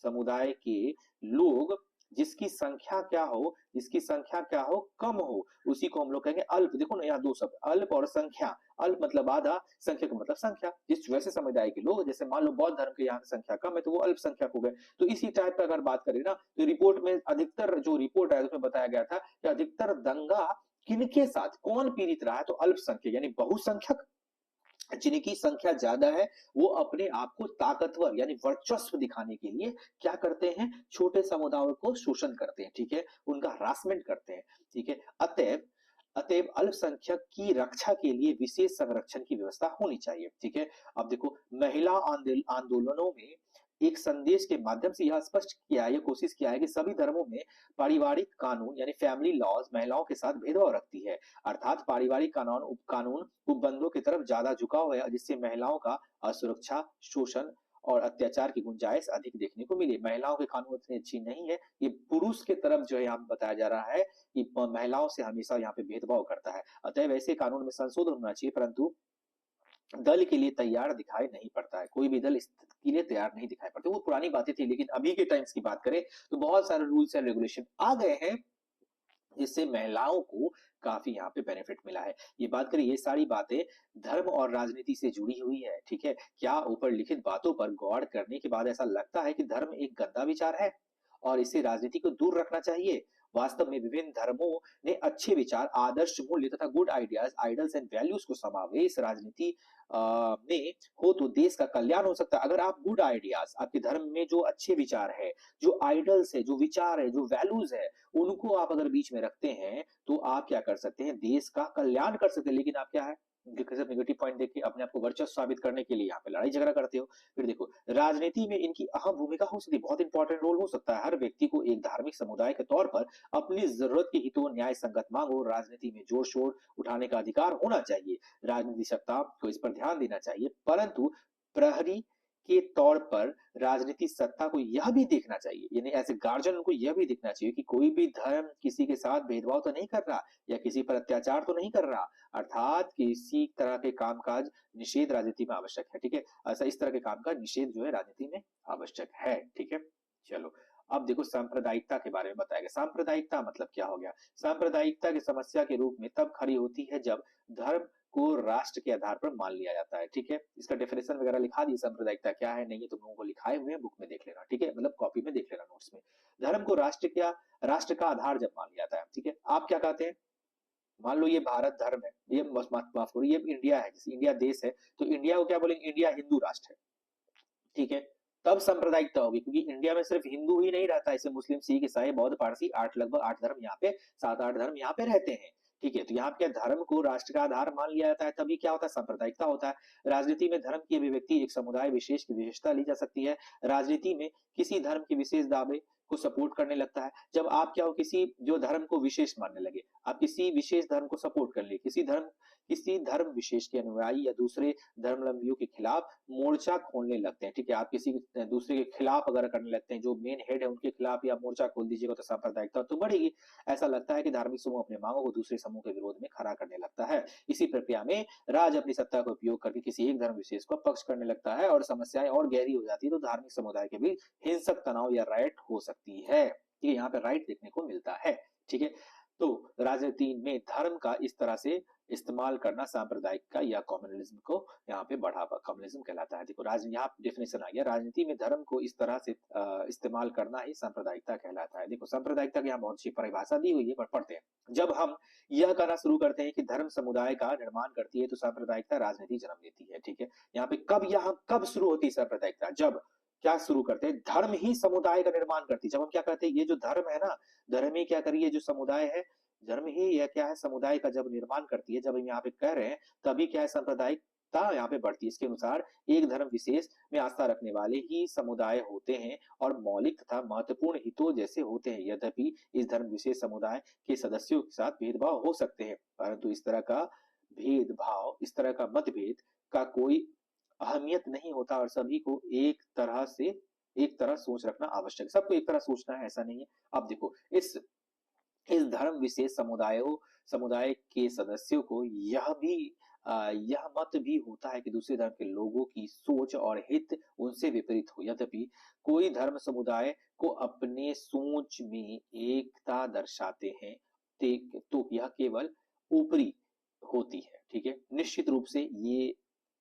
समुदाय के लोग जिसकी संख्या क्या हो, जिसकी संख्या क्या हो, कम हो, उसी को हम लोग कहेंगे अल्प। देखो ना यहाँ दो शब्द, अल्प और संख्या। अल्प मतलब आधा, संख्या का मतलब संख्या। जिस वैसे समुदाय के लोग, जैसे मान लो बौद्ध धर्म के यहाँ की संख्या कम है तो वो अल्पसंख्यक हो गए। तो इसी टाइप का अगर बात करें ना, तो रिपोर्ट में अधिकतर जो रिपोर्ट है उसमें बताया गया था कि अधिकतर दंगा किनके साथ, कौन पीड़ित रहा है, तो अल्पसंख्यक यानी बहुसंख्यक जिनकी संख्या ज्यादा है, वो अपने आप को ताकतवर यानी वर्चस्व दिखाने के लिए क्या करते हैं, छोटे समुदायों को शोषण करते हैं, ठीक है, उनका हरासमेंट करते हैं, ठीक है। अतएव अतएव अल्पसंख्यक की रक्षा के लिए विशेष संरक्षण की व्यवस्था होनी चाहिए, ठीक है। अब देखो महिला आंदोलनों में एक संदेश के माध्यम से यह स्पष्ट किया है, यह कोशिश किया है कि सभी धर्मों में पारिवारिक कानून यानी फैमिली लॉज महिलाओं के साथ भेदभाव रखती है। अर्थात पारिवारिक कानून उपबंधों की तरफ ज्यादा झुकाव है, जिससे महिलाओं का असुरक्षा, शोषण और अत्याचार की गुंजाइश अधिक देखने को मिली। महिलाओं के कानून इतनी अच्छी नहीं है, ये पुरुष के तरफ जो है यहाँ बताया जा रहा है कि महिलाओं से हमेशा यहाँ पे भेदभाव करता है। अतः वैसे कानून में संशोधन होना चाहिए, परंतु दल के लिए तैयार दिखाई नहीं पड़ता है, कोई भी दल इसके लिए तैयार नहीं दिखाई पड़ता। वो पुरानी बातें थी, लेकिन अभी के टाइम्स की बात करें तो बहुत सारे रूल्स एंड रेगुलेशन आ गए हैं, जिससे महिलाओं को काफी यहाँ पे बेनिफिट मिला है। ये बात करें, ये सारी बातें धर्म और राजनीति से जुड़ी हुई है, ठीक है। क्या ऊपर लिखित बातों पर गौर करने के बाद ऐसा लगता है कि धर्म एक गंदा विचार है और इसे राजनीति को दूर रखना चाहिए? वास्तव में विभिन्न धर्मों ने अच्छे विचार, आदर्श मूल्य तथा good ideas, idols and values को समावेश राजनीति में हो तो देश का कल्याण हो सकता है। अगर आप गुड आइडियाज, आपके धर्म में जो अच्छे विचार है, जो आइडल्स है, जो विचार है, जो वैल्यूज है, उनको आप अगर बीच में रखते हैं तो आप क्या कर सकते हैं, देश का कल्याण कर सकते हैं। लेकिन आप क्या है, नेगेटिव पॉइंट देख के अपने आप को वर्चस्व साबित करने के लिए यहाँ पे लड़ाई झगड़ा करते हो। फिर देखो, राजनीति में इनकी अहम भूमिका हो सकती है, बहुत इंपॉर्टेंट रोल हो सकता है। हर व्यक्ति को एक धार्मिक समुदाय के तौर पर अपनी जरूरत के हितों, न्याय संगत मांग और राजनीति में जोर शोर उठाने का अधिकार होना चाहिए। राजनीति सत्ता को इस पर ध्यान देना चाहिए, परंतु प्रहरी के तौर पर राजनीतिक सत्ता को यह भी देखना चाहिए, यानी एज ए गार्जियन उनको यह भी देखना चाहिए कि कोई भी धर्म किसी के साथ भेदभाव तो नहीं कर रहा या किसी पर अत्याचार तो नहीं कर रहा। अर्थात किसी तरह के कामकाज निषेध राजनीति में आवश्यक है, ठीक है। ऐसा इस तरह के काम का निषेध जो है राजनीति में आवश्यक है, ठीक है। चलो, अब देखो सांप्रदायिकता के बारे में बताया गया। सांप्रदायिकता मतलब क्या हो गया? सांप्रदायिकता की समस्या के रूप में तब खड़ी होती है जब धर्म को राष्ट्र के आधार पर मान लिया जाता है, ठीक है। इसका डेफिनेशन वगैरह लिखा दी, सांप्रदायिकता क्या है नहीं है तुम लोगों को लिखाए हुए हैं, बुक में देख लेना, ठीक है, मतलब कॉपी में देख लेना, नोट्स में। धर्म को राष्ट्र का आधार जब मान लिया जाता है, ठीक है। आप क्या कहते हैं, मान लो ये भारत धर्म है, ये माफ करो, ये इंडिया है, जैसे इंडिया देश है, तो इंडिया को क्या बोलेंगे, इंडिया हिंदू राष्ट्र है, ठीक है। तब सांप्रदायिकता होगी, क्योंकि इंडिया में सिर्फ हिंदू ही नहीं रहता, ऐसे मुस्लिम, सिख, ईसाई, बौद्ध, पारसी, लगभग 8 धर्म यहाँ पे, 7-8 धर्म यहाँ पे रहते हैं, ठीक है। तो यहाँ पे धर्म को राष्ट्र का आधार मान लिया जाता है, तभी क्या होता है, सांप्रदायिकता होता है। राजनीति में धर्म की अभिव्यक्ति एक समुदाय विशेष की विशेषता ली जा सकती है। राजनीति में किसी धर्म के विशेष दावे को सपोर्ट करने लगता है। जब आप क्या हो, किसी जो धर्म को विशेष मानने लगे, आप किसी विशेष धर्म को सपोर्ट कर लिए, किसी धर्म विशेष के अनुयायी या दूसरे धर्मावलंबियों के खिलाफ मोर्चा खोलने लगते हैं, ठीक है। आप किसी दूसरे के खिलाफ अगर करने लगते हैं, जो मेन हेड है उनके खिलाफ या मोर्चा खोल दीजिएगा, तो सांप्रदायिकता तो बढ़ेगी। ऐसा लगता है कि धार्मिक समूह अपने मांगों को दूसरे समूह के विरोध में खड़ा करने लगता है। इसी प्रक्रिया में राज अपनी सत्ता का उपयोग करके किसी एक धर्म विशेष को पक्ष करने लगता है और समस्याएं और गहरी हो जाती है, तो धार्मिक समुदाय के बीच हिंसक तनाव या राइट हो सकती है, ठीक है। यहाँ पे राइट देखने को मिलता है, ठीक है। तो राजनीति में धर्म का इस तरह से इस्तेमाल करना सांप्रदायिक का या कम्युनलिज्म को यहाँ पे बढ़ावा, कम्युनलिज्म कहलाता है। देखो यहाँ डेफिनेशन आ गया, राजनीति में धर्म को इस तरह से इस्तेमाल करना ही सांप्रदायिकता कहलाता है। देखो सांप्रदायिकता की यहाँ बहुत अच्छी परिभाषा दी हुई है, पर पढ़ते हैं। जब हम यह कहना शुरू करते हैं कि धर्म समुदाय का निर्माण करती है, तो सांप्रदायिकता राजनीति जन्म लेती है, ठीक है। यहाँ पे कब शुरू होती है सांप्रदायिकता? जब क्या शुरू करते हैं, धर्म ही समुदाय का निर्माण करती है। जब हम क्या कहते हैं, ये जो धर्म है ना, धर्म ही क्या करिए, जो समुदाय है, धर्म ही यह क्या है, समुदाय का जब निर्माण करती है, जब हम यहाँ पे कह रहे हैं, तभी क्या है, सांप्रदायिकता यहाँ पे बढ़ती है। इसके अनुसार एक धर्म विशेष में आस्था रखने वाले ही समुदाय होते हैं और मौलिक तथा महत्वपूर्ण हितों जैसे होते हैं। यद्यपि इस धर्म विशेष समुदाय के सदस्यों के साथ भेदभाव हो सकते हैं, परंतु इस तरह का मतभेद का कोई अहमियत नहीं होता और सभी को एक तरह सोच रखना आवश्यक, सबको एक तरह सोचना है, ऐसा नहीं है। अब देखो, इस धर्म विशेष समुदाय के सदस्यों को यह भी यह मत भी होता है कि दूसरे धर्म के लोगों की सोच और हित उनसे विपरीत हो। यद्यपि कोई धर्म समुदाय को अपने सोच में एकता दर्शाते हैं, तो यह केवल ऊपरी होती है, ठीक है। निश्चित रूप से ये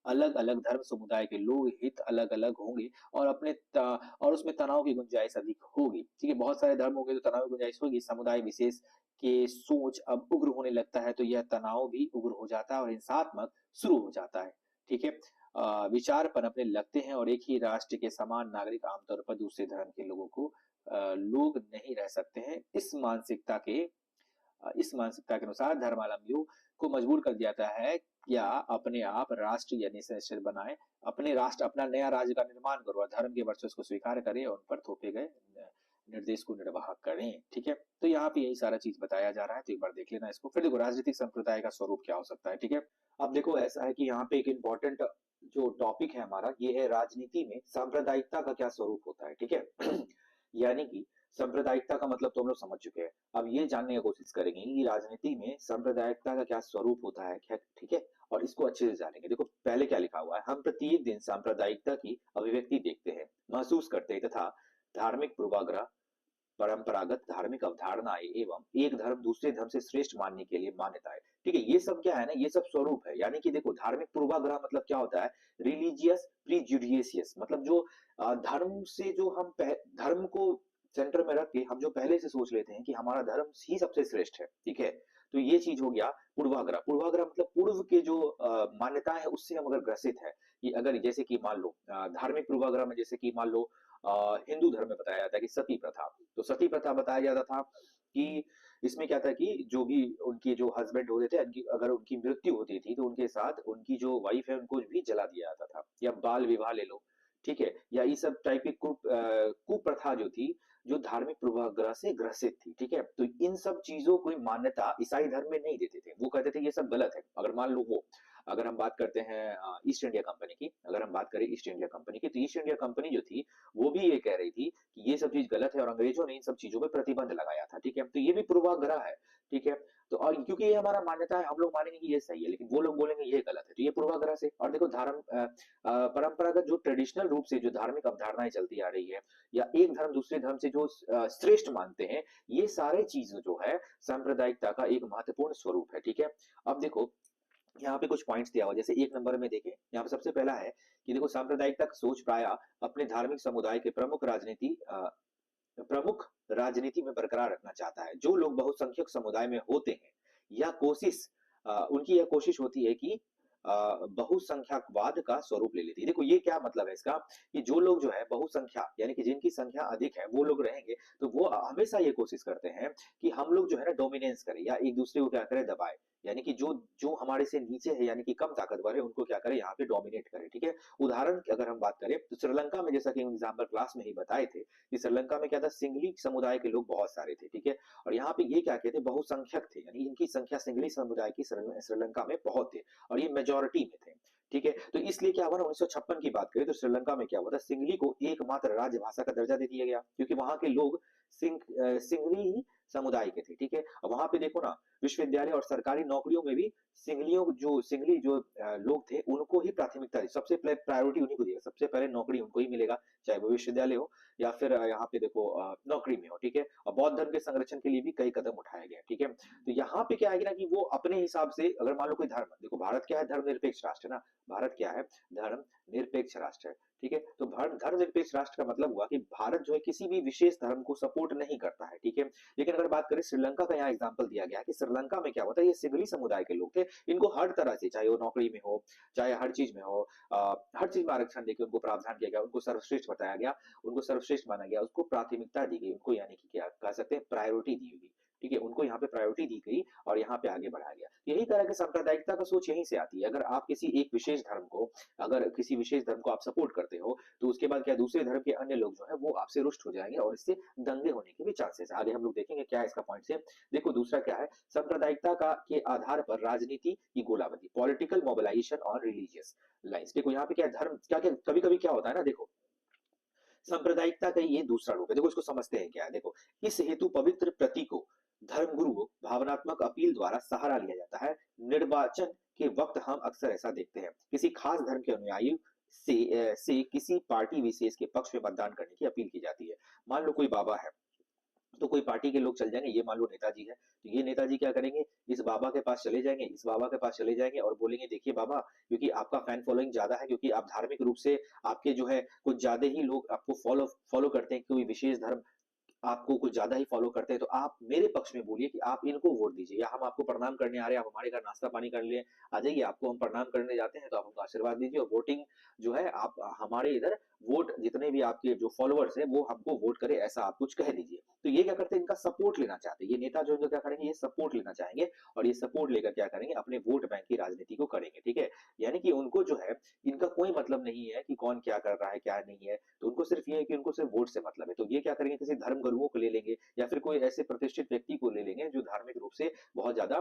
अलग अलग धर्म समुदाय के लोग हित अलग अलग होंगे और और उसमें तनाव की गुंजाइश अधिक होगी, ठीक है। बहुत सारे धर्म होंगे तो तनाव की गुंजाइश होगी। समुदाय विशेष के सोच अब उग्र होने लगता है तो यह तनाव भी उग्र हो जाता है और हिंसात्मक शुरू हो जाता है, ठीक है। विचार पनपने लगते हैं और एक ही राष्ट्र के समान नागरिक आमतौर पर दूसरे धर्म के लोगों को लोग नहीं रह सकते हैं। इस मानसिकता के अनुसार धर्मावलंबियों को मजबूर कर दिया जाता है या अपने आप राष्ट्र या नेशन बनाए, अपने राष्ट्र अपना नया राज्य का निर्माण करो और धर्म के वर्चस्व को स्वीकार करें और उन पर थोपे गए निर्देश को निर्वाह करें, ठीक है। तो यहाँ पे यही सारा चीज बताया जा रहा है, तो एक बार देख लेना इसको। फिर देखो राजनीतिक संप्रदाय का स्वरूप क्या हो सकता है, ठीक है। अब देखो ऐसा है कि यहाँ पे एक इम्पोर्टेंट जो टॉपिक है हमारा ये है राजनीति में सांप्रदायिकता का क्या स्वरूप होता है, ठीक है। यानी कि सांप्रदायिकता का मतलब तो हम लोग समझ चुके हैं। अब ये जानने की कोशिश करेंगे कि राजनीति में सांप्रदायिकता का क्या स्वरूप होता है, क्या, ठीक है। और इसको अच्छे से जानेंगे। देखो पहले क्या लिखा हुआ है, हम प्रत्येक दिन सांप्रदायिकता की अभिव्यक्ति देखते हैं, महसूस करते हैं तथा धार्मिक पूर्वाग्रह, परंपरागत धार्मिक अवधारणाएं एवं एक धर्म दूसरे धर्म से श्रेष्ठ मानने के लिए मान्यताएं, ठीक है। ये सब क्या है ना, ये सब स्वरूप है। यानी कि देखो धार्मिक पूर्वाग्रह मतलब क्या होता है, रिलीजियस प्रीजुडिशियस, मतलब जो धर्म से जो धर्म को सेंटर में रख के हम जो पहले से सोच लेते हैं कि हमारा धर्म ही सबसे श्रेष्ठ है, ठीक है। तो ये चीज हो गया पूर्वाग्रह। पूर्वाग्रह मतलब पूर्व के जो मान्यताएं है उससे हम अगर ग्रसित है कि अगर जैसे कि मान लो धार्मिक पूर्वाग्रह में जैसे कि मान लो हिंदू धर्म में बताया जाता है कि सती प्रथा, तो सती प्रथा बताया जाता था कि इसमें क्या था कि जो भी उनके जो हस्बैंड होते थे अगर उनकी मृत्यु होती थी तो उनके साथ उनकी जो वाइफ है उनको भी जला दिया जाता था, या बाल विवाह ले लो, ठीक है। या ये सब टाइप की कुप्रथा जो थी जो धार्मिक पूर्वाग्रह से ग्रसित थी, ठीक है। तो इन सब चीजों को मान्यता ईसाई धर्म में नहीं देते थे, वो कहते थे ये सब गलत है। अगर मान लो वो अगर हम बात करते हैं ईस्ट इंडिया कंपनी की, अगर हम बात करें ईस्ट इंडिया कंपनी की, तो ईस्ट इंडिया कंपनी जो थी वो भी ये कह रही थी कि ये सब चीज गलत है और अंग्रेजों ने इन सब चीजों पर प्रतिबंध लगाया था, ठीक है। तो ये भी पूर्वाग्रह है, ठीक है। तो और क्योंकि ये हमारा मान्यता है हम लोग मानेंगे कि ये सही है, लेकिन वो लोग बोलेंगे ये गलत है, तो ये पूर्वाग्रह से। और देखो परंपरागत जो ट्रेडिशनल रूप से जो धार्मिक अवधारणाएं चलती आ रही है या एक धर्म दूसरे धर्म से जो श्रेष्ठ मानते हैं, ये सारे चीज जो है सांप्रदायिकता का एक महत्वपूर्ण स्वरूप है, ठीक है। अब देखो यहाँ पे कुछ पॉइंट्स दिया हुआ, जैसे एक नंबर में देखें यहाँ पे सबसे पहला है कि देखो सांप्रदायिकता सोच प्राय अपने धार्मिक समुदाय के प्रमुख राजनीति में बरकरार रखना चाहता है। जो लोग बहुसंख्यक समुदाय में होते हैं यह कोशिश उनकी यह कोशिश होती है कि बहुसंख्यकवाद का स्वरूप ले लेती है। देखो ये क्या मतलब है इसका, कि जो लोग जो है बहुसंख्या यानी कि जिनकी संख्या अधिक है वो लोग रहेंगे, तो वो हमेशा ये कोशिश करते हैं कि हम लोग जो है ना डोमिनेंस करें या एक दूसरे को क्या करें, दबाए। यानी कि जो जो हमारे से नीचे है यानी कि कम ताकतवर है उनको क्या करें, यहाँ पे डोमिनेट करें, ठीक है। उदाहरण की अगर हम बात करें तो श्रीलंका में जैसा कि एग्जाम्पल क्लास में ही बताए थे कि श्रीलंका में क्या था, सिंगली समुदाय के लोग बहुत सारे थे, ठीक है। और यहाँ पे ये क्या कहते हैं, बहुसंख्यक थे, यानी इनकी संख्या सिंगली समुदाय की श्रीलंका में बहुत थे और ये मेजोरिटी में थे, ठीक है। तो इसलिए क्या हुआ ना, 1956 की बात करें तो श्रीलंका में क्या हुआ था, सिंगली को एकमात्र राजभाषा का दर्जा दे दिया गया क्योंकि वहां के लोग सिंगली ही समुदाय के थे, ठीक है। अब वहां पे देखो ना विश्वविद्यालय और सरकारी नौकरियों में भी सिंगली जो लोग थे उनको ही प्राथमिकता दी, सबसे पहले प्रायोरिटी उन्हीं को दिया, सबसे पहले नौकरी उनको ही मिलेगा, चाहे वो विश्वविद्यालय हो या फिर यहाँ पे देखो नौकरी में हो, ठीक है। और बौद्ध धर्म के संरक्षण के लिए भी कई कदम उठाए गए, ठीक है। तो यहाँ पे क्या है ना कि वो अपने हिसाब से अगर मान लो कोई धर्म, देखो भारत क्या है, धर्मनिरपेक्ष राष्ट्र है ना, भारत क्या है, धर्म निरपेक्ष राष्ट्र है, ठीक है। तो धर्मनिरपेक्ष राष्ट्र का मतलब हुआ कि भारत जो है किसी भी विशेष धर्म को सपोर्ट नहीं करता है, ठीक है। लेकिन अगर बात करें श्रीलंका का, यहाँ एग्जांपल दिया गया कि श्रीलंका में क्या होता है, ये सिंगली समुदाय के लोग थे, इनको हर तरह से चाहे वो नौकरी में हो चाहे हर चीज में हो हर चीज में आरक्षण देकर उनको प्रावधान किया गया, उनको सर्वश्रेष्ठ बताया गया, उनको सर्वश्रेष्ठ माना गया, उसको प्राथमिकता दी गई, उनको यानी कि क्या कह सकते हैं, प्रायोरिटी दी गई, ठीक है। उनको यहाँ पे प्रायोरिटी दी गई और यहाँ पे आगे बढ़ाया गया। यही तरह की सांप्रदायिकता का सोच यहीं से आती है। अगर आप किसी एक विशेष धर्म को अगर किसी विशेष धर्म को आप सपोर्ट करते हो तो उसके बाद क्या दूसरे धर्म के अन्य लोग जो है वो आपसे रुष्ट हो जाएंगे और इससे दंगे होने के भी चांसेस है। आगे हम लोग देखेंगे क्या है इसका पॉइंट से। देखो दूसरा क्या है, सांप्रदायिकता का के आधार पर राजनीति की गोलाबंदी, पॉलिटिकल मोबिलाइजेशन और रिलीजियस लाइंस। देखो यहाँ पे क्या धर्म क्या क्या कभी कभी क्या होता है ना, देखो सांप्रदायिकता का ये दूसरा रूप है, देखो इसको समझते हैं क्या है। देखो इस हेतु पवित्र प्रतीकों धर्मगुरुओं भावनात्मक अपील द्वारा सहारा लिया जाता है। निर्वाचन के वक्त हम अक्सर ऐसा देखते हैं, किसी खास धर्म के अनुयायी से किसी पार्टी विशेष के पक्ष में मतदान करने की अपील की जाती है। मान लो कोई बाबा है, तो कोई पार्टी के लोग चल जाएंगे, ये मान लो नेताजी है, तो ये नेताजी क्या करेंगे, इस बाबा के पास चले जाएंगे, इस बाबा के पास चले जाएंगे और बोलेंगे देखिए बाबा, क्योंकि आपका फैन फॉलोइंग ज्यादा है, क्योंकि आप धार्मिक रूप से आपके जो है कुछ ज्यादा ही लोग आपको फॉलो फॉलो करते हैं, कोई विशेष धर्म आपको कुछ ज्यादा ही फॉलो करते हैं, तो आप मेरे पक्ष में बोलिए कि आप इनको वोट दीजिए, या हम आपको प्रणाम करने आ रहे हैं, आप हमारे घर नाश्ता पानी कर लिए आ जाइए, आपको हम प्रणाम करने जाते हैं, तो आप हमको आशीर्वाद दीजिए, और वोटिंग जो है आप हमारे इधर वोट, जितने भी आपके जो फॉलोअर्स है वो हमको वोट करे, ऐसा आप कुछ कह दीजिए। तो ये क्या करते हैं, इनका सपोर्ट लेना चाहते हैं, ये नेता जो क्या करेंगे, ये सपोर्ट लेना चाहेंगे, और ये सपोर्ट लेकर क्या करेंगे, अपने वोट बैंक की राजनीति को करेंगे, ठीक है। यानी कि उनको जो है इनका कोई मतलब नहीं है कि कौन क्या कर रहा है क्या नहीं है, तो उनको सिर्फ ये है कि उनको सिर्फ वोट से मतलब है। तो ये क्या करेंगे, किसी धर्म गुरुओं को ले लेंगे, या फिर कोई ऐसे प्रतिष्ठित व्यक्ति को ले लेंगे जो धार्मिक रूप से बहुत ज्यादा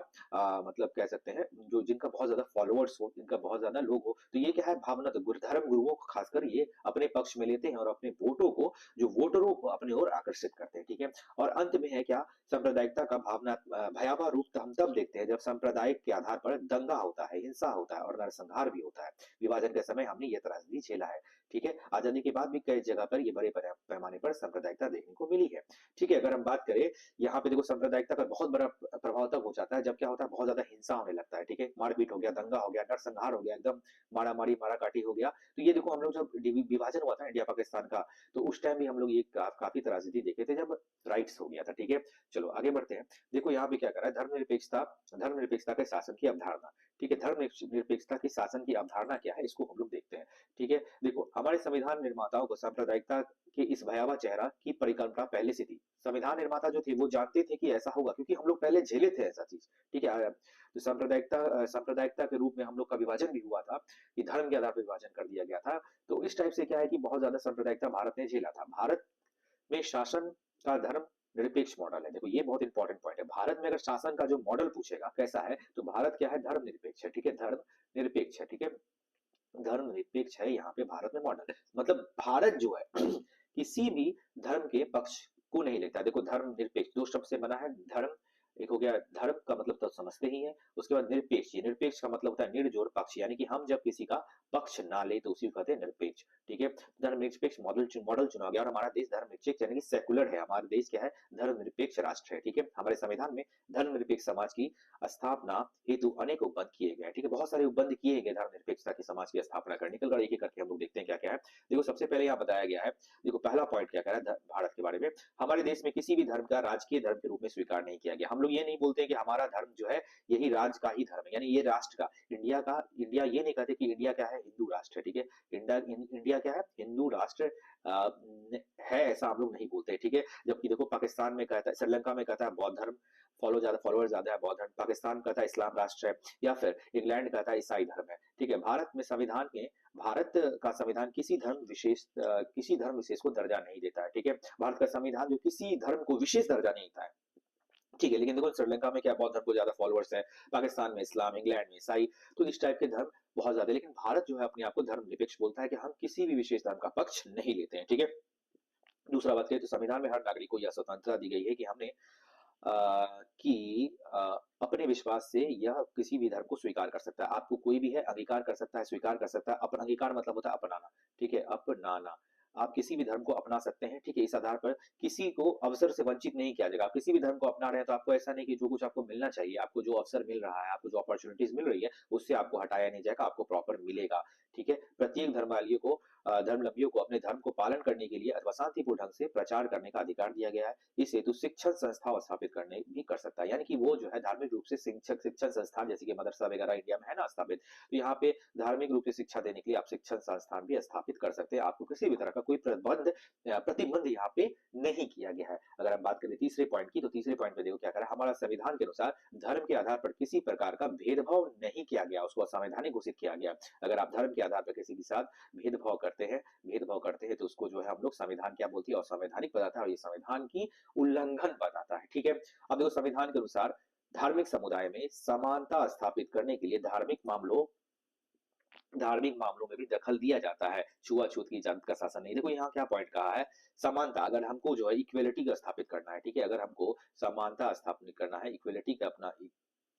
मतलब कह सकते हैं जो जिनका बहुत ज्यादा फॉलोअर्स हो, जिनका बहुत ज्यादा लोग हो, तो ये क्या है, भावना तो धर्म गुरुओं को खासकर ये अपने पक्ष में लेते हैं और अपने वोटों को, जो वोटरों को अपनी ओर आकर्षित करते हैं, ठीक है। और अंत में है क्या, सांप्रदायिकता का भावना भयावह रूप तो हम तब देखते हैं जब सांप्रदायिक के आधार पर दंगा होता है, हिंसा होता है और नरसंहार भी होता है। विभाजन के समय हमने ये त्रासदी झेला है, ठीक है। आजादी के बाद भी कई जगह पर ये बड़े पैमाने पर सांप्रदायिकता देखने को मिली है, ठीक है। अगर हम बात करें, यहाँ पे देखो सांप्रदायिकता का बहुत बड़ा प्रभाव तब हो जाता है जब क्या होता है, बहुत ज्यादा हिंसा होने लगता है, ठीक है, मारपीट हो गया, दंगा हो गया, नरसंहार हो गया, एकदम मारा मारी मारा काटी हो गया। तो ये देखो हम लोग जब विभाजन हुआ था इंडिया पाकिस्तान का, तो उस टाइम भी हम लोग ये काफी त्रासदी देखे थे जब राइट्स हो गया था, ठीक है। चलो आगे बढ़ते हैं। देखो यहाँ पे क्या करा है, धर्मनिरपेक्षता के शासन की अवधारणा, ठीक है। धर्मनिरपेक्षता की शासन की अवधारणा क्या है, इसको हम लोग देखते हैं, ठीक है। देखो हमारे संविधान निर्माताओं को सांप्रदायिकता के इस भयावह चेहरा की परिकल्पना पहले से थी। संविधान निर्माता जो थे वो जानते थे कि ऐसा होगा, क्योंकि हम लोग पहले झेले थे ऐसा चीज, ठीक है। तो सांप्रदायिकता के रूप में हम लोग का विभाजन भी हुआ था, कि धर्म के आधार पर विभाजन कर दिया गया था। तो इस टाइप से क्या है कि बहुत ज्यादा सांप्रदायिकता भारत ने झेला था। भारत में शासन का धर्म निरपेक्ष मॉडल है। देखो ये बहुत इंपॉर्टेंट पॉइंट है, भारत में अगर शासन का जो मॉडल पूछेगा कैसा है, तो भारत क्या है, धर्म निरपेक्ष है, ठीक है, धर्म निरपेक्ष है, ठीक है। धर्म निरपेक्ष है यहाँ पे भारत में मॉडल, मतलब भारत जो है किसी भी धर्म के पक्ष को नहीं लेता। देखो धर्म निरपेक्ष दो शब्द से बना है, धर्म एक हो गया, धर्म का मतलब तो समझते ही है, उसके बाद निरपेक्ष, ये निरपेक्ष का मतलब होता है निर्जोर पक्ष, यानी कि हम जब किसी का पक्ष ना ले तो उसी को कहते हैं निरपेक्ष, ठीक है। धर्मनिरपेक्ष मॉडल चुना गया, और हमारा देश धर्मनिरपेक्ष यानी कि सेकुलर है, हमारा देश क्या है, धर्मनिरपेक्ष राष्ट्र है, ठीक है। हमारे संविधान में धर्मनिरपेक्ष समाज की स्थापना हेतु अनेक उपबंध किए गए, ठीक है, बहुत सारे उपबंध किए गए धर्मनिरपेक्षता की समाज की स्थापना करने के लिए। एक एक करके हम लोग देखते हैं क्या क्या है। देखो सबसे पहले यहाँ बताया गया है, देखो पहला पॉइंट क्या कह रहा है भारत के बारे में, हमारे देश में किसी भी धर्म का राजकीय धर्म के रूप में स्वीकार नहीं किया गया। हम लोग ये नहीं बोलते कि हमारा धर्म जो है यही राज का ही धर्म है, यानी ये राष्ट्र का, इंडिया ये नहीं कहते कि इंडिया क्या है, हिंदू राष्ट्र है, ठीक है। इंडिया क्या है, हिंदू राष्ट्र है, ऐसा हम लोग नहीं बोलते, ठीक है। जबकि देखो पाकिस्तान में कहता है, श्रीलंका में कहता है बौद्ध धर्म फॉलोअर ज्यादा है, बौद्ध धर्म, पाकिस्तान कहता है इस्लाम राष्ट्र है, या फिर इंग्लैंड कहता है ईसाई धर्म है, ठीक है। भारत का संविधान किसी धर्म विशेष को दर्जा नहीं देता है, ठीक है। भारत का संविधान जो किसी धर्म को विशेष दर्जा नहीं देता है, ठीक है। लेकिन देखो श्रीलंका में क्या बौद्ध धर्म को ज्यादा फॉलोअर्स है, पाकिस्तान में इस्लाम, इंग्लैंड में ईसाई, तो इस टाइप के धर्म बहुत ज्यादा। लेकिन भारत जो है अपने आप को धर्म निरपेक्ष बोलता है कि हम किसी भी विशेष धर्म का पक्ष नहीं लेते हैं, ठीक है। दूसरा बात करें तो संविधान में हर नागरिक को यह स्वतंत्रता दी गई है कि हमने अपने विश्वास से यह किसी भी धर्म को स्वीकार कर सकता है। आपको कोई भी है अंगीकार कर सकता है, स्वीकार कर सकता है। अपन अंगीकार मतलब होता है अपनाना, ठीक है, अपनाना। आप किसी भी धर्म को अपना सकते हैं, ठीक है। इस आधार पर किसी को अवसर से वंचित नहीं किया जाएगा। आप किसी भी धर्म को अपना रहे हैं तो आपको ऐसा नहीं कि जो कुछ आपको मिलना चाहिए, आपको जो अवसर मिल रहा है, आपको जो अपॉर्चुनिटीज मिल रही है, उससे आपको हटाया नहीं जाएगा, आपको प्रॉपर मिलेगा, ठीक है। प्रत्येक धर्मावलंबियों को अपने धर्म को पालन करने के लिए अथवा शांतिपूर्ण ढंग से प्रचार करने का अधिकार दिया गया है। इस हेतु शिक्षण संस्था स्थापित करने भी कर सकता है, यानी कि वो जो है धार्मिक रूप से शिक्षण संस्थान जैसे कि मदरसा वगैरह इंडिया में है ना स्थापित, तो यहाँ पे धार्मिक रूप से शिक्षा देने के लिए आप शिक्षण संस्थान भी स्थापित कर सकते हैं। आपको किसी भी तरह का कोई प्रतिबंध यहाँ पे नहीं किया गया है। अगर हम बात करें तीसरे पॉइंट की, तो तीसरे पॉइंट में देखो क्या करा, हमारा संविधान के अनुसार धर्म के आधार पर किसी प्रकार का भेदभाव नहीं किया गया, उसको असंवैधानिक घोषित किया गया। अगर आप धर्म के आधार पर किसी के साथ भेदभाव करते हैं तो उसको जो है हम लोग संविधान क्या बोलते हैं, असंवैधानिक बताता है, और ये संविधान की उल्लंघन बताता है, ठीक है। अब देखो संविधान के अनुसार धार्मिक समुदाय में समानता स्थापित करने के लिए धार्मिक मामलों धार्मिक मामलों में भी दखल दिया जाता है, छुआछूत की इजाजत का शासन नहीं। देखो यहाँ क्या पॉइंट कहा है, समानता, अगर हमको जो है इक्वेलिटी को स्थापित करना है, ठीक है, अगर हमको समानता स्थापित करना है, इक्वेलिटी का अपना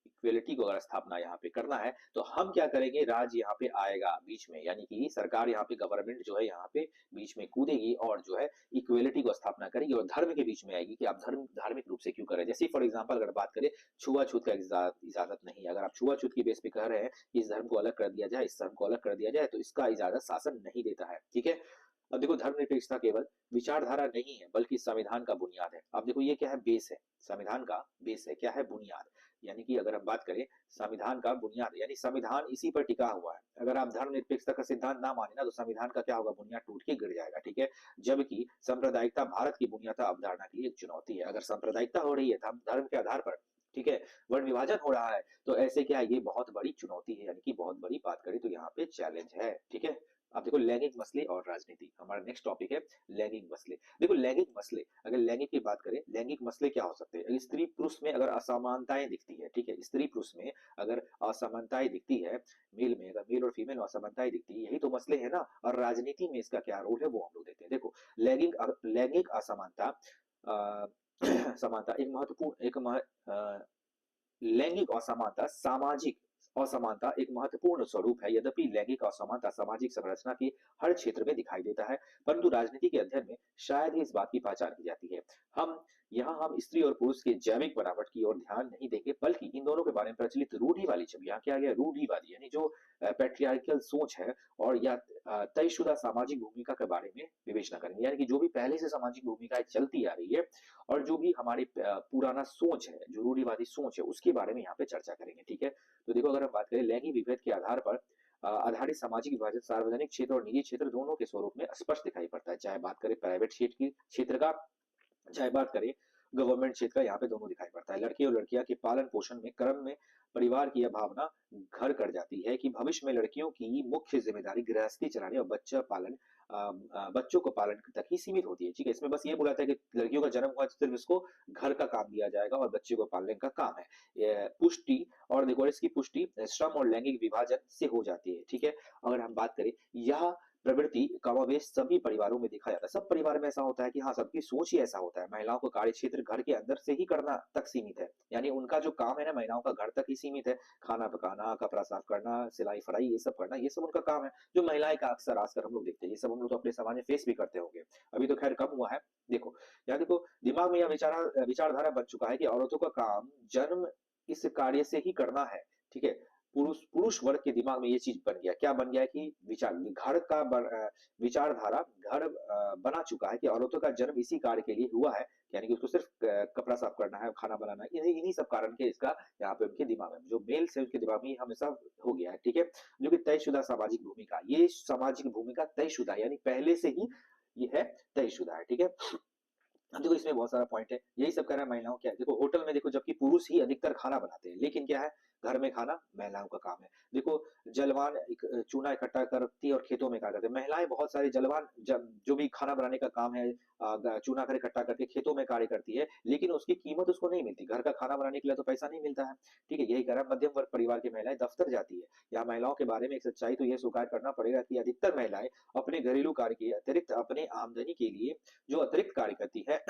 इक्वेलिटी को अगर स्थापना यहाँ पे करना है, तो हम क्या करेंगे, राज्य यहाँ पे आएगा बीच में, यानी कि सरकार यहाँ पे, गवर्नमेंट जो है यहाँ पे बीच में कूदेगी और जो है इक्वेलिटी को स्थापना करेगी और धर्म के बीच में आएगी कि आप धार्मिक रूप से क्यों करें। जैसे फॉर एग्जाम्पल अगर बात करें, छुआछूत का इजाजत नहीं है, अगर आप छुआछूत की बेस पे कह रहे हैं कि इस धर्म को अलग कर दिया जाए, इस धर्म को अलग कर दिया जाए, तो इसका इजाजत शासन नहीं देता है, ठीक है। अब देखो धर्मनिरपेक्षता केवल विचारधारा नहीं है बल्कि संविधान का बुनियाद है। अब देखो ये क्या है, बेस है, संविधान का बेस है, क्या है, बुनियाद। यानी कि अगर हम बात करें संविधान का बुनियाद, यानी संविधान इसी पर टिका हुआ है। अगर आप धर्मनिरपेक्षता का सिद्धांत ना माने ना, तो संविधान का क्या होगा, बुनियाद टूट के गिर जाएगा, ठीक है। जबकि सांप्रदायिकता भारत की बुनियादी अवधारणा की एक चुनौती है। अगर सांप्रदायिकता हो रही है धर्म के आधार पर, ठीक है, वर्ण विभाजन हो रहा है, तो ऐसे क्या है, ये बहुत बड़ी चुनौती है, यानी कि बहुत बड़ी बात करें तो यहाँ पे चैलेंज है, ठीक है। अब देखो लैंगिक मसले और राजनीति, हमारा नेक्स्ट टॉपिक है लैंगिक मसले। देखो लैंगिक मसले, अगर लैंगिक की बात करें, लैंगिक मसले क्या हो सकते हैं, स्त्री पुरुष में अगर असमानताएं दिखती है, ठीक है, स्त्री पुरुष में अगर असमानताएं दिखती है, मेल में अगर मेल और फीमेल में असमानताएं दिखती है, यही तो मसले है ना। और राजनीति में इसका क्या रोल है वो हम लोग देखते हैं। देखो लैंगिक असमानता, अ, समानता एक महत्वपूर्ण लैंगिक असमानता सामाजिक असमानता एक महत्वपूर्ण स्वरूप है। यद्यपि लैंगिक असमानता सामाजिक संरचना के हर क्षेत्र में दिखाई देता है, परंतु राजनीति के अध्ययन में शायद ही इस बात की पहचान की जाती है। हम स्त्री और पुरुष के जैविक बनावट की ओर ध्यान नहीं देंगे, बल्कि इन दोनों के बारे में प्रचलित रूढ़िवादी छवि, यहाँ क्या गया, रूढ़िवादी, यानी जो पैट्रियार्कल सोच है, और या तयशुदा सामाजिक भूमिका के बारे में विवेचना करेंगे। यानी कि जो भी पहले से सामाजिक भूमिकाएं चलती आ रही है और जो भी हमारी पुराना सोच है, जो रूढ़िवादी सोच है, उसके बारे में यहाँ पे चर्चा करेंगे, ठीक है। तो देखो अगर हम बात करें लैंगिक विभेद के आधार पर आधारित सामाजिक विभाजन सार्वजनिक क्षेत्र और निजी क्षेत्र दोनों के स्वरूप में स्पष्ट दिखाई पड़ता है। चाहे बात करें प्राइवेट क्षेत्र का, चाहे बात करें गवर्नमेंट क्षेत्र का, यहाँ पे दोनों दिखाई पड़ता है। लड़के और लड़कियां के पालन पोषण में क्रम में परिवार की यह भावना घर कर जाती है कि भविष्य में लड़कियों की मुख्य जिम्मेदारी गृहस्थी चलाने और बच्चों को पालन तक ही सीमित होती है, ठीक है। इसमें बस ये बोला था कि लड़कियों का जन्म हुआ तो सिर्फ इसको घर का काम दिया जाएगा और बच्चे को पालने का काम है। पुष्टि, और देखो इसकी पुष्टि श्रम और लैंगिक विभाजन से हो जाती है, ठीक है। अगर हम बात करें, यह प्रवृत्ति कमोबेश सभी परिवारों में देखा जाता है। सब परिवार में ऐसा होता है कि हाँ, सबकी सोच ही ऐसा होता है। महिलाओं को कार्य क्षेत्र घर के अंदर से ही करना तक सीमित है, यानी उनका जो काम है ना, महिलाओं का घर तक ही सीमित है। खाना पकाना, कपड़ा साफ करना, सिलाई फड़ाई, ये सब करना, ये सब उनका काम है। जो महिलाएं का अक्सर आजकल हम लोग देखते हैं, ये सब हम लोग तो अपने समाज में फेस भी करते होंगे। अभी तो खैर कम हुआ है। देखो यहाँ देखो, दिमाग में यह विचारधारा बन चुका है कि औरतों का काम जन्म इस कार्य से ही करना है, ठीक है। पुरुष पुरुष वर्ग के दिमाग में ये चीज बन गया, क्या बन गया कि विचारधारा घर बना चुका है कि औरतों का जन्म इसी कार्य के लिए हुआ है, यानी कि उसको सिर्फ कपड़ा साफ करना है, खाना बनाना है, इन्हीं सब कारण के इसका यहाँ पे उनके दिमाग में, जो मेल से उनके दिमाग में ये हमेशा हो गया है, ठीक है। जो कि तयशुदा सामाजिक भूमिका, ये सामाजिक भूमिका तयशुदा, यानी पहले से ही ये है, तयशुदा है, ठीक है। अब देखो इसमें बहुत सारा पॉइंट है, यही सब कह रहा है महिलाओं क्या है। देखो होटल में देखो, जबकि पुरुष ही अधिकतर खाना बनाते हैं, लेकिन क्या है, घर में खाना महिलाओं का काम है। देखो जलवान चूना इकट्ठा करती है और खेतों में कार्य करते हैं महिलाएं, बहुत सारे जलवान जो भी खाना बनाने का काम है, चूना कर इकट्ठा करके खेतों में कार्य करती है, लेकिन उसकी कीमत उसको नहीं मिलती। घर का खाना बनाने के लिए तो पैसा नहीं मिलता है, ठीक है। यही कह रहा है, मध्यम वर्ग परिवार की महिलाएं दफ्तर जाती है। यहाँ महिलाओं के बारे में एक सच्चाई तो यह स्वीकार करना पड़ेगा कि अधिकतर महिलाएं अपने घरेलू कार्य के अतिरिक्त अपने आमदनी के लिए जो अतिरिक्त कार्य करती है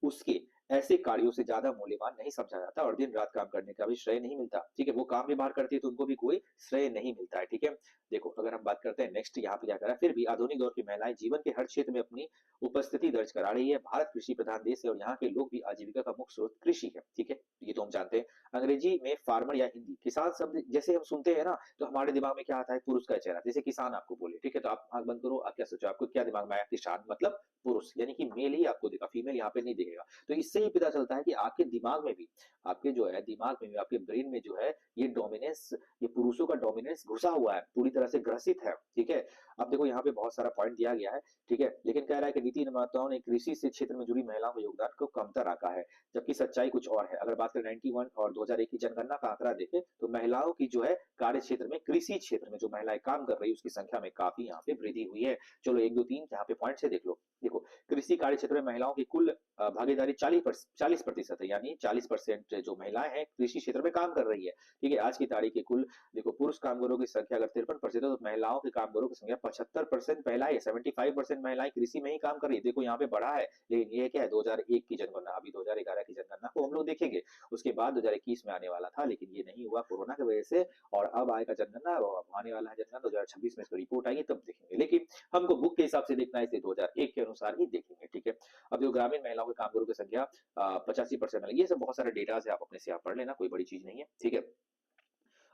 उसके ऐसे कार्यों से ज्यादा मूल्यवान नहीं समझा जाता और दिन रात काम करने का भी श्रेय नहीं मिलता, ठीक है। वो काम भी बाहर करती है तो उनको भी कोई श्रेय नहीं मिलता है, ठीक है। देखो अगर हम बात करते हैं नेक्स्ट, यहाँ पे क्या करा, फिर भी आधुनिक दौर की महिलाएं जीवन के हर क्षेत्र में अपनी उपस्थिति दर्ज करा रही है। भारत कृषि प्रधान देश है और यहाँ के लोग भी आजीविका का मुख्य स्रोत कृषि है, ठीक है, ये तो हम जानते हैं। अंग्रेजी में फार्मर या हिंदी किसान शब्द जैसे हम सुनते हैं ना, तो हमारे दिमाग में क्या आता है, पुरुष का चेहरा, जैसे किसान आपको बोले, ठीक है, तो आप आंख बंद करो, आप क्या सोचो, आपको क्या दिमाग में आया, किसान मतलब पुरुष, यानी कि मेल ही आपको दिखा, फीमेल यहाँ पे नहीं दिखेगा। तो इससे ही पता चलता है कि आपके दिमाग में भी, आपके जो है दिमाग में भी, आपके ब्रेन में जो है ये डोमिनेंस, ये पुरुषों का डोमिनेंस घुसा हुआ है, पूरी तरह से ग्रसित है, ठीक है। अब देखो यहाँ पे बहुत सारा पॉइंट दिया गया है, ठीक है, लेकिन कह रहा है कि नीति निर्माताओं ने कृषि से क्षेत्र में जुड़ी महिलाओं के योगदान को कमतर आंका है, जबकि सच्चाई कुछ और है। अगर बात करें 91 और 2001 की जनगणना का आंकड़ा देखें, तो महिलाओं की जो है कार्य क्षेत्र में, कृषि क्षेत्र में जो महिलाएं काम कर रही है, उसकी संख्या में काफी यहाँ पे वृद्धि हुई है। चलो 1 2 3 यहाँ पे पॉइंट से देख लो। देखो कृषि कार्य क्षेत्र में महिलाओं की कुल भागीदारी 40% है, यानी 40% जो महिलाएं हैं कृषि क्षेत्र में काम कर रही है। ठीक है, आज की तारीख के कुल देखो पुरुष कामगारों की संख्या अगर 53% है तो महिलाओं के कामगारों की संख्या 75% महिलाएं है। 75% महिलाएं कृषि में ही काम कर रही है। देखो यहाँ पे बढ़ा है, लेकिन ये क्या है 2001 की जनगणना, अभी 2011 की जनगणना को हम लोग देखेंगे। उसके बाद 2021 में आने वाला था, लेकिन ये नहीं हुआ कोरोना की वजह से। और अब आएगा जनगणना, और अब आने वाला है जनगणना 2026 में, इसको रिपोर्ट आएगी तब देखेंगे। लेकिन हमको बुक के हिसाब से देखना है, इसलिए 2001 के अनुसार ही देखेंगे। ठीक है, अब जो ग्रामीण महिलाओं के कामगारों की संख्या 85% है। ये सब बहुत सारे डेटा है, आप अपने से आप पढ़ लेना, कोई बड़ी चीज नहीं है। ठीक है,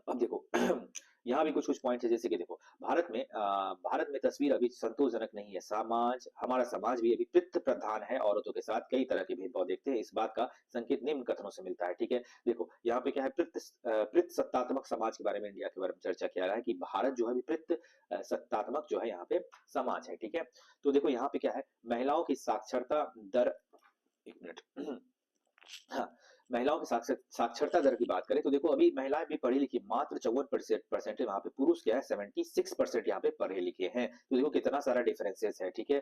अब देखो यहाँ भी कुछ कुछ पॉइंट्स है, जैसे कि देखो भारत में तस्वीर अभी संतोषजनक नहीं है। हमारा समाज भी अभी पितृ प्रधान है। औरतों के साथ कई तरह के भेदभाव देखते हैं। इस बात का संकेत निम्न कथनों से मिलता है। ठीक है, देखो यहाँ पे क्या है, पितृ सत्तात्मक समाज के बारे में, इंडिया के बारे में चर्चा किया रहा है कि भारत जो है अभी पितृ सत्तात्मक जो है यहाँ पे समाज है। ठीक है, तो देखो यहाँ पे क्या है, महिलाओं की साक्षरता दर, एक मिनट हाँ, महिलाओं की साक्षरता दर की बात करें तो देखो अभी महिलाएं भी पढ़ी लिखी मात्र 54% है वहां पे। पुरुष क्या है 76% यहाँ पे पढ़े लिखे हैं। तो देखो कितना सारा डिफरेंसेस है। ठीक है,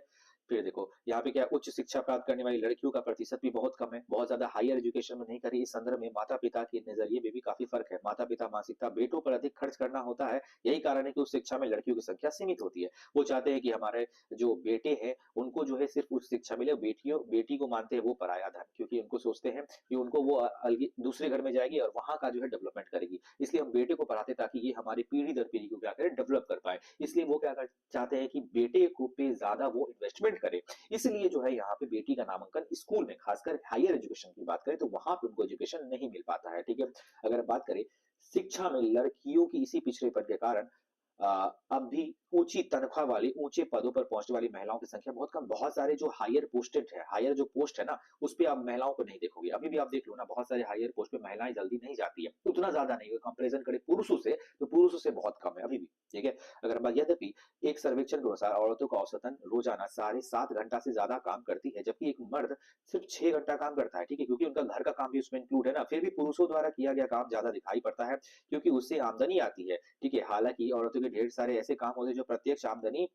फिर देखो यहाँ पे क्या है, उच्च शिक्षा प्राप्त करने वाली लड़कियों का प्रतिशत भी बहुत कम है, बहुत ज्यादा हायर एजुकेशन में नहीं करी। इस संदर्भ में माता पिता के नजरिए में भी काफी फर्क है। माता पिता मानसिकता बेटों पर अधिक खर्च करना होता है, यही कारण है कि उस शिक्षा में लड़कियों की संख्या सीमित होती है। वो चाहते हैं कि हमारे जो बेटे हैं उनको जो है सिर्फ उस शिक्षा मिले, बेटी को मानते हैं वो पराया धन, क्योंकि उनको सोचते हैं कि उनको वो अलग दूसरे घर में जाएगी और वहां का जो है डेवलपमेंट करेगी। इसलिए हम बेटे को पढ़ाते ताकि ये हमारी पीढ़ी दर पीढ़ी को क्या करे, डेवलप कर पाए। इसलिए वो क्या चाहते हैं कि बेटे को पे ज्यादा वो इन्वेस्टमेंट करे। इसलिए जो है यहाँ पे बेटी का नामांकन स्कूल में, खासकर हायर एजुकेशन की बात करें तो वहां पे उनको एजुकेशन नहीं मिल पाता है। ठीक है, अगर बात करें शिक्षा में लड़कियों की इसी पिछड़ेपन के कारण अब भी ऊंची तनख्वाह वाली ऊंचे पदों पर पहुंचने वाली महिलाओं की संख्या बहुत कम। बहुत सारे जो हायर पोस्टेड है, हायर जो पोस्ट है ना, उस पे आप महिलाओं को नहीं देखोगे। अभी भी आप देख लो ना, बहुत सारे हायर पोस्ट पे महिलाएं जल्दी नहीं जाती है, उतना ज्यादा नहीं है कंपेरिजन करें पुरुषों से, तो पुरुषों से बहुत कम है अभी भी। ठीक है, अगर बात, यद्यपि एक सर्वेक्षण के अनुसार औरतों का औसतन रोजाना 7.5 घंटा से ज्यादा काम करती है, जबकि एक मर्द सिर्फ 6 घंटा काम करता है। ठीक है, क्योंकि उनका घर का काम भी उसमें इंक्लूड है ना। फिर भी पुरुषों द्वारा किया गया काम ज्यादा दिखाई पड़ता है, क्योंकि उससे आमदनी आती है। ठीक है, हालांकि औरतों के ढेर सारे ऐसे काम होते हैं जो प्रत्यक्ष आमदनी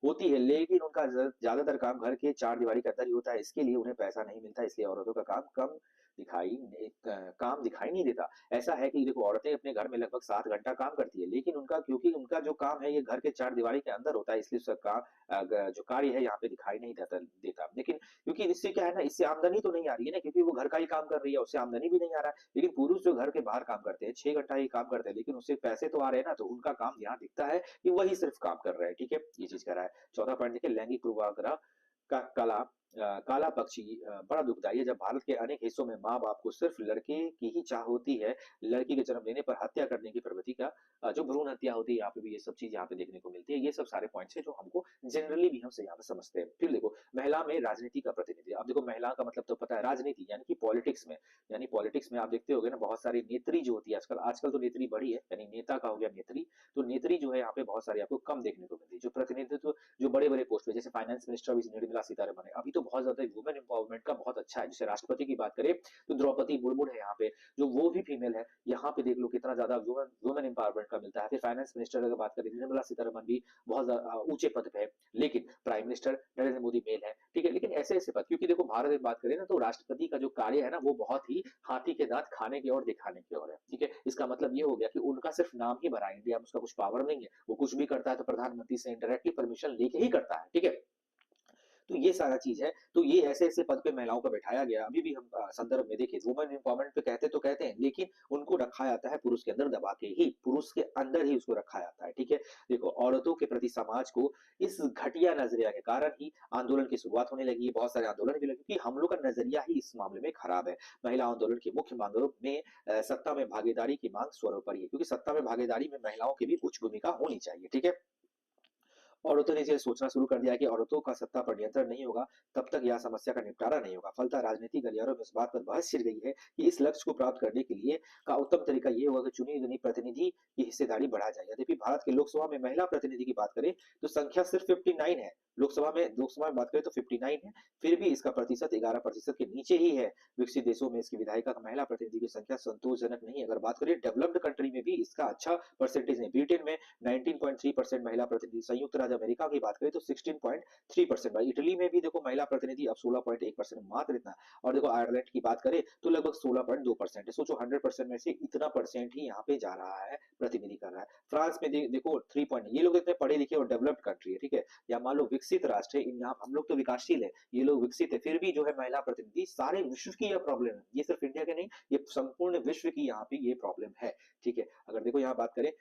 होती है, लेकिन उनका ज्यादातर काम घर के चार दीवारी के अंदर ही होता है, इसके लिए उन्हें पैसा नहीं मिलता। इसलिए औरतों का काम दिखाई नहीं देता। ऐसा है कि देखो औरतें अपने घर में लगभग 7 घंटा काम करती है, लेकिन उनका क्योंकि उनका जो काम है ये घर के चार दीवारी के अंदर होता है, इसलिए उसका काम जो कार्य है यहाँ पे दिखाई नहीं देता। लेकिन क्योंकि इससे क्या है ना, इससे आमदनी तो नहीं आ रही है ना, क्योंकि वो घर का ही काम कर रही है, उससे आमदनी भी नहीं आ रहा है। लेकिन पुरुष जो घर के बाहर काम करते हैं, 6 घंटा ही काम करते हैं, लेकिन उससे पैसे तो आ रहे हैं ना, तो उनका काम यहाँ दिखता है कि वही सिर्फ काम कर रहे हैं। ठीक है, ये चीज कर रहा है। चौथा पॉइंट देखिए, लैंगिक पूर्वाग्रह का काला पक्षी बड़ा दुखदाई है। जब भारत के अनेक हिस्सों में माँ बाप को सिर्फ लड़के की ही चाह होती है, लड़की के जन्म लेने पर हत्या करने की प्रवृत्ति का जो भ्रूण हत्या होती है, यहाँ पे भी ये सब चीज यहाँ पे देखने को मिलती है। ये सब सारे पॉइंट्स है जो हमको जनरली भी हम यहाँ पे समझते हैं। फिर देखो महिला में राजनीति का प्रतिनिधि, अब देखो महिला का मतलब तो पता है, राजनीति यानी कि पॉलिटिक्स में, यानी पॉलिटिक्स में आप देखते होगे ना, बहुत सारी नेत्री जो होती है आजकल, आजकल तो नेत्री बढ़ी है, यानी नेता का हो गया नेत्री। तो नेत्री जो है यहाँ पे बहुत सारी आपको कम देखने को मिलती है। जो प्रतिनिधित्व जो बड़े बड़े पोस्ट पे, जैसे फाइनेंस मिनिस्टर अभी निर्मला सीतारमण है, अभी तो बहुत ज्यादा वुमेन एम्पावरमेंट का बहुत अच्छा है। जैसे राष्ट्रपति की बात करें तो द्रौपदी मुर्मू है यहाँ पे, जो वो भी फीमेल है। यहाँ पे देख लो कितना ज्यादा वुमेन एम्पावरमेंट का मिलता है। फिर फाइनेंस मिनिस्टर अगर बात करें, निर्मला सीतारमण भी बहुत ऊंचे पद पे है। लेकिन prime minister Narendra Modi male है। ठीक है, लेकिन ऐसे ऐसे पद, क्योंकि देखो भारत में बात करें ना, तो राष्ट्रपति का जो कार्य है ना, वो बहुत ही हाथी के दांत खाने की ओर दिखाने की ओर है। ठीक है, इसका मतलब ये हो गया कि उनका सिर्फ नाम ही भरा है, इंडिया में उसका कुछ पावर नहीं है। वो कुछ भी करता है तो प्रधानमंत्री से इंडायरेक्टली परमिशन लेके ही करता है। ठीक है, तो ये सारा चीज है। तो ये ऐसे ऐसे पद पे महिलाओं को बैठाया गया। अभी भी हम संदर्भ में देखें, वुमेन एम्पावरमेंट पे कहते तो कहते हैं, लेकिन उनको रखा जाता है पुरुष के अंदर दबा के ही, पुरुष के अंदर ही उसको रखा जाता है। ठीक है, देखो औरतों के प्रति समाज को इस घटिया नजरिया के कारण ही आंदोलन की शुरुआत होने लगी है। बहुत सारे आंदोलन भी लगे, क्योंकि हम लोग का नजरिया ही इस मामले में खराब है। महिला आंदोलन की मुख्य मांगों में सत्ता में भागीदारी की मांग सर्वोपरि है, क्योंकि सत्ता में भागीदारी में महिलाओं की भी कुछ भूमिका होनी चाहिए। ठीक है, औरतों ने ये सोचना शुरू कर दिया कि औरतों का सत्ता पर नियंत्रण नहीं होगा तब तक यह समस्या का निपटारा नहीं होगा। फलतः राजनीतिक गलियारों में इस बात पर बहस छिड़ गई है कि इस लक्ष्य को प्राप्त करने के लिए का उत्तम तरीका ये होगा कि चुनी चुनी प्रतिनिधि की हिस्सेदारी बढ़ा जाए। यद्यपि भारत के लोकसभा में महिला प्रतिनिधि की बात करें तो संख्या सिर्फ 59 है। लोकसभा में बात करें तो 59 है, फिर भी इसका प्रतिशत 11% के नीचे ही है। विकसित देशों में इसकी विधायिका महिला प्रतिनिधि की संख्या संतोषजनक नहीं है। अगर बात करें डेवलप्ड कंट्री में भी इसका अच्छा परसेंटेज है। ब्रिटेन में 19.3% महिला प्रतिनिधि, संयुक्त राज्य आज अमेरिका की बात करें तो 16.3% भाई, इटली में भी देखो महिला प्रतिनिधि अब 16.1% मात्र इतना। और देखो आयरलैंड की बात करें तो लगभग 16.2% है। सोचो 100% में से इतना परसेंट ही यहाँ पे जा रहा है, प्रतिनिधि कर रहा है। फ्रांस में देखो 3 पॉइंट, ये लोग इतने पढ़े लिखे और डेवलप्ड कंट्री है, ठीक है, या मान लो विकसित राष्ट्र है, यहाँ हम लोग तो विकासशील है, ये लोग विकसित है, फिर भी जो है महिला प्रतिनिधि, सारे विश्व की यह प्रॉब्लम है, ये सिर्फ इंडिया के नहीं, ये संपूर्ण विश्व की यहाँ पे ये प्रॉब्लम है, ठीक है। अगर देखो यहाँ बात करें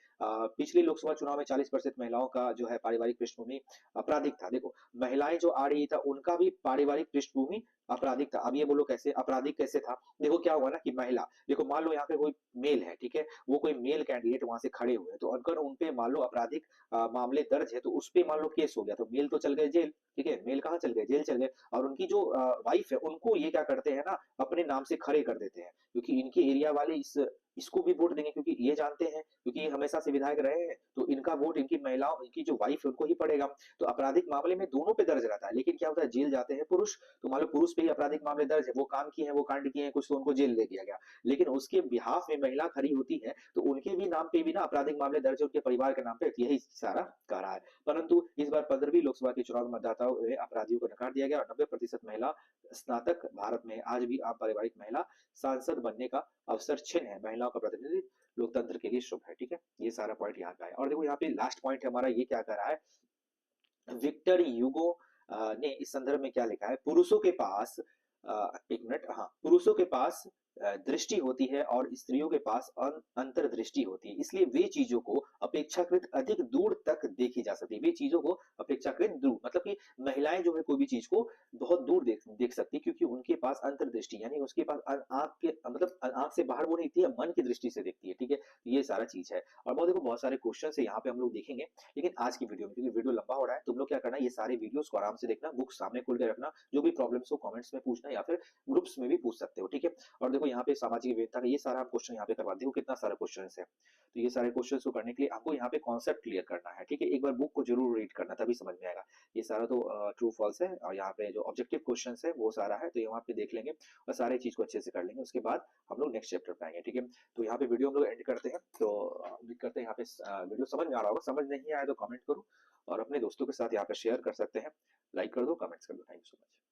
पिछले लोकसभा चुनाव में 40% महिलाओं का जो है पारिवारिक पृष्ठभूमि आपराधिक था। देखो महिलाएं जो आ रही था उनका भी पारिवारिक पृष्ठभूमि आपराधिक था। अब ये बोलो कैसे आपराधिक कैसे था? देखो क्या हुआ ना कि महिला, देखो मान लो यहाँ पे कोई मेल है, ठीक है, वो कोई मेल कैंडिडेट वहां से खड़े हुए, तो अगर उनपे मान लो आपराधिक मामले दर्ज है, तो उस पे मान लो केस हो गया, तो मेल तो चल गए जेल, ठीक है, मेल कहाँ चल गए? जेल चल गए। और उनकी जो वाइफ है उनको ये क्या करते हैं ना, अपने नाम से खड़े कर देते हैं, क्योंकि इनके एरिया वाले इसको भी वोट देंगे, क्योंकि ये जानते हैं, क्योंकि ये हमेशा से विधायक रहे हैं, तो इनका वोट इनकी महिलाओं, इनकी जो वाइफ है उनको ही पड़ेगा। तो आपराधिक मामले में दोनों पे दर्ज रहता है, लेकिन क्या होता है, जेल जाते हैं पुरुष, तो मान लो पुरुष पे ही आपराधिक मामले दर्ज है, वो काम किए हैं, वो कांड किए हैं कुछ, तो उनको जेल ले दिया गया। लेकिन उसके बिहाफ में महिला खड़ी होती है, तो उनके भी नाम पे भी ना आपराधिक मामले दर्ज है, उनके परिवार के नाम पे, यही सारा कह रहा है। परंतु इस बार 15वीं लोकसभा के चुनाव में मतदाताओं ने अपराधियों को नकार दिया गया, और 90% महिला स्नातक भारत में आज भी आम पारिवारिक महिला सांसद बनने का अवसर छिन है। महिलाओं का प्रतिनिधित्व लोकतंत्र के लिए शुभ है, ठीक है, ये सारा पॉइंट यहाँ का है। और देखो यहाँ पे लास्ट पॉइंट है हमारा, ये क्या कह रहा है, विक्टर यूगो ने इस संदर्भ में क्या लिखा है, पुरुषों के पास एक मिनट, हाँ, पुरुषों के पास दृष्टि होती है और स्त्रियों के पास अंतर्दृष्टि होती है, इसलिए वे चीजों को अपेक्षाकृत अधिक दूर तक देखी जा सकती है। वे चीजों को अपेक्षाकृत दूर, मतलब कि महिलाएं जो है कोई भी चीज को बहुत दूर देख सकती है, क्योंकि उनके पास अंतर्दृष्टि, यानी उसके पास आंख के मतलब आंख से बाहर वो नहीं देखती है, मन की दृष्टि से देखती है, ठीक है, ये सारा चीज है। और बहुत देखो बहुत सारे क्वेश्चन है यहाँ पे हम लोग देखेंगे, लेकिन आज की वीडियो में, क्योंकि वीडियो लंबा हो रहा है, तुम लोग क्या करना, ये सारे वीडियोस को आराम से देखना, बुक सामने खोल के रखना, जो भी प्रॉब्लम्स हो कमेंट्स में पूछना, या फिर ग्रुप्स में भी पूछ सकते हो, ठीक है। और देखो यहाँ पे सामाजिक विविधता का ये सारा क्वेश्चन यहाँ पे करवा, देखो कितना सारा क्वेश्चन है, तो ये सारे क्वेश्चन को करने के लिए आपको यहाँ पे कॉन्सेप्ट क्लियर करना है, ठीक है, एक बार बुक को जरूर रीड करना, तभी समझ में आएगा। ये सारा तो ट्रू फॉल्स है, और यहाँ पे जो ऑब्जेक्टिव क्वेश्चन है वो सारा है, तो यहाँ पे देख लेंगे और सारे चीज को अच्छे से कर लेंगे, उसके बाद हम लोग नेक्स्ट चैप्टर पे आएंगे, ठीक है। तो यहाँ पे वीडियो हम लोग एंड करते हैं, तो उम्मीद करते हैं यहाँ पे वीडियो समझ में आ रहा होगा, समझ नहीं आया तो कमेंट करो, और अपने दोस्तों के साथ यहाँ पे शेयर कर सकते हैं, लाइक कर दो, कमेंट्स कर दो। Thank you so much.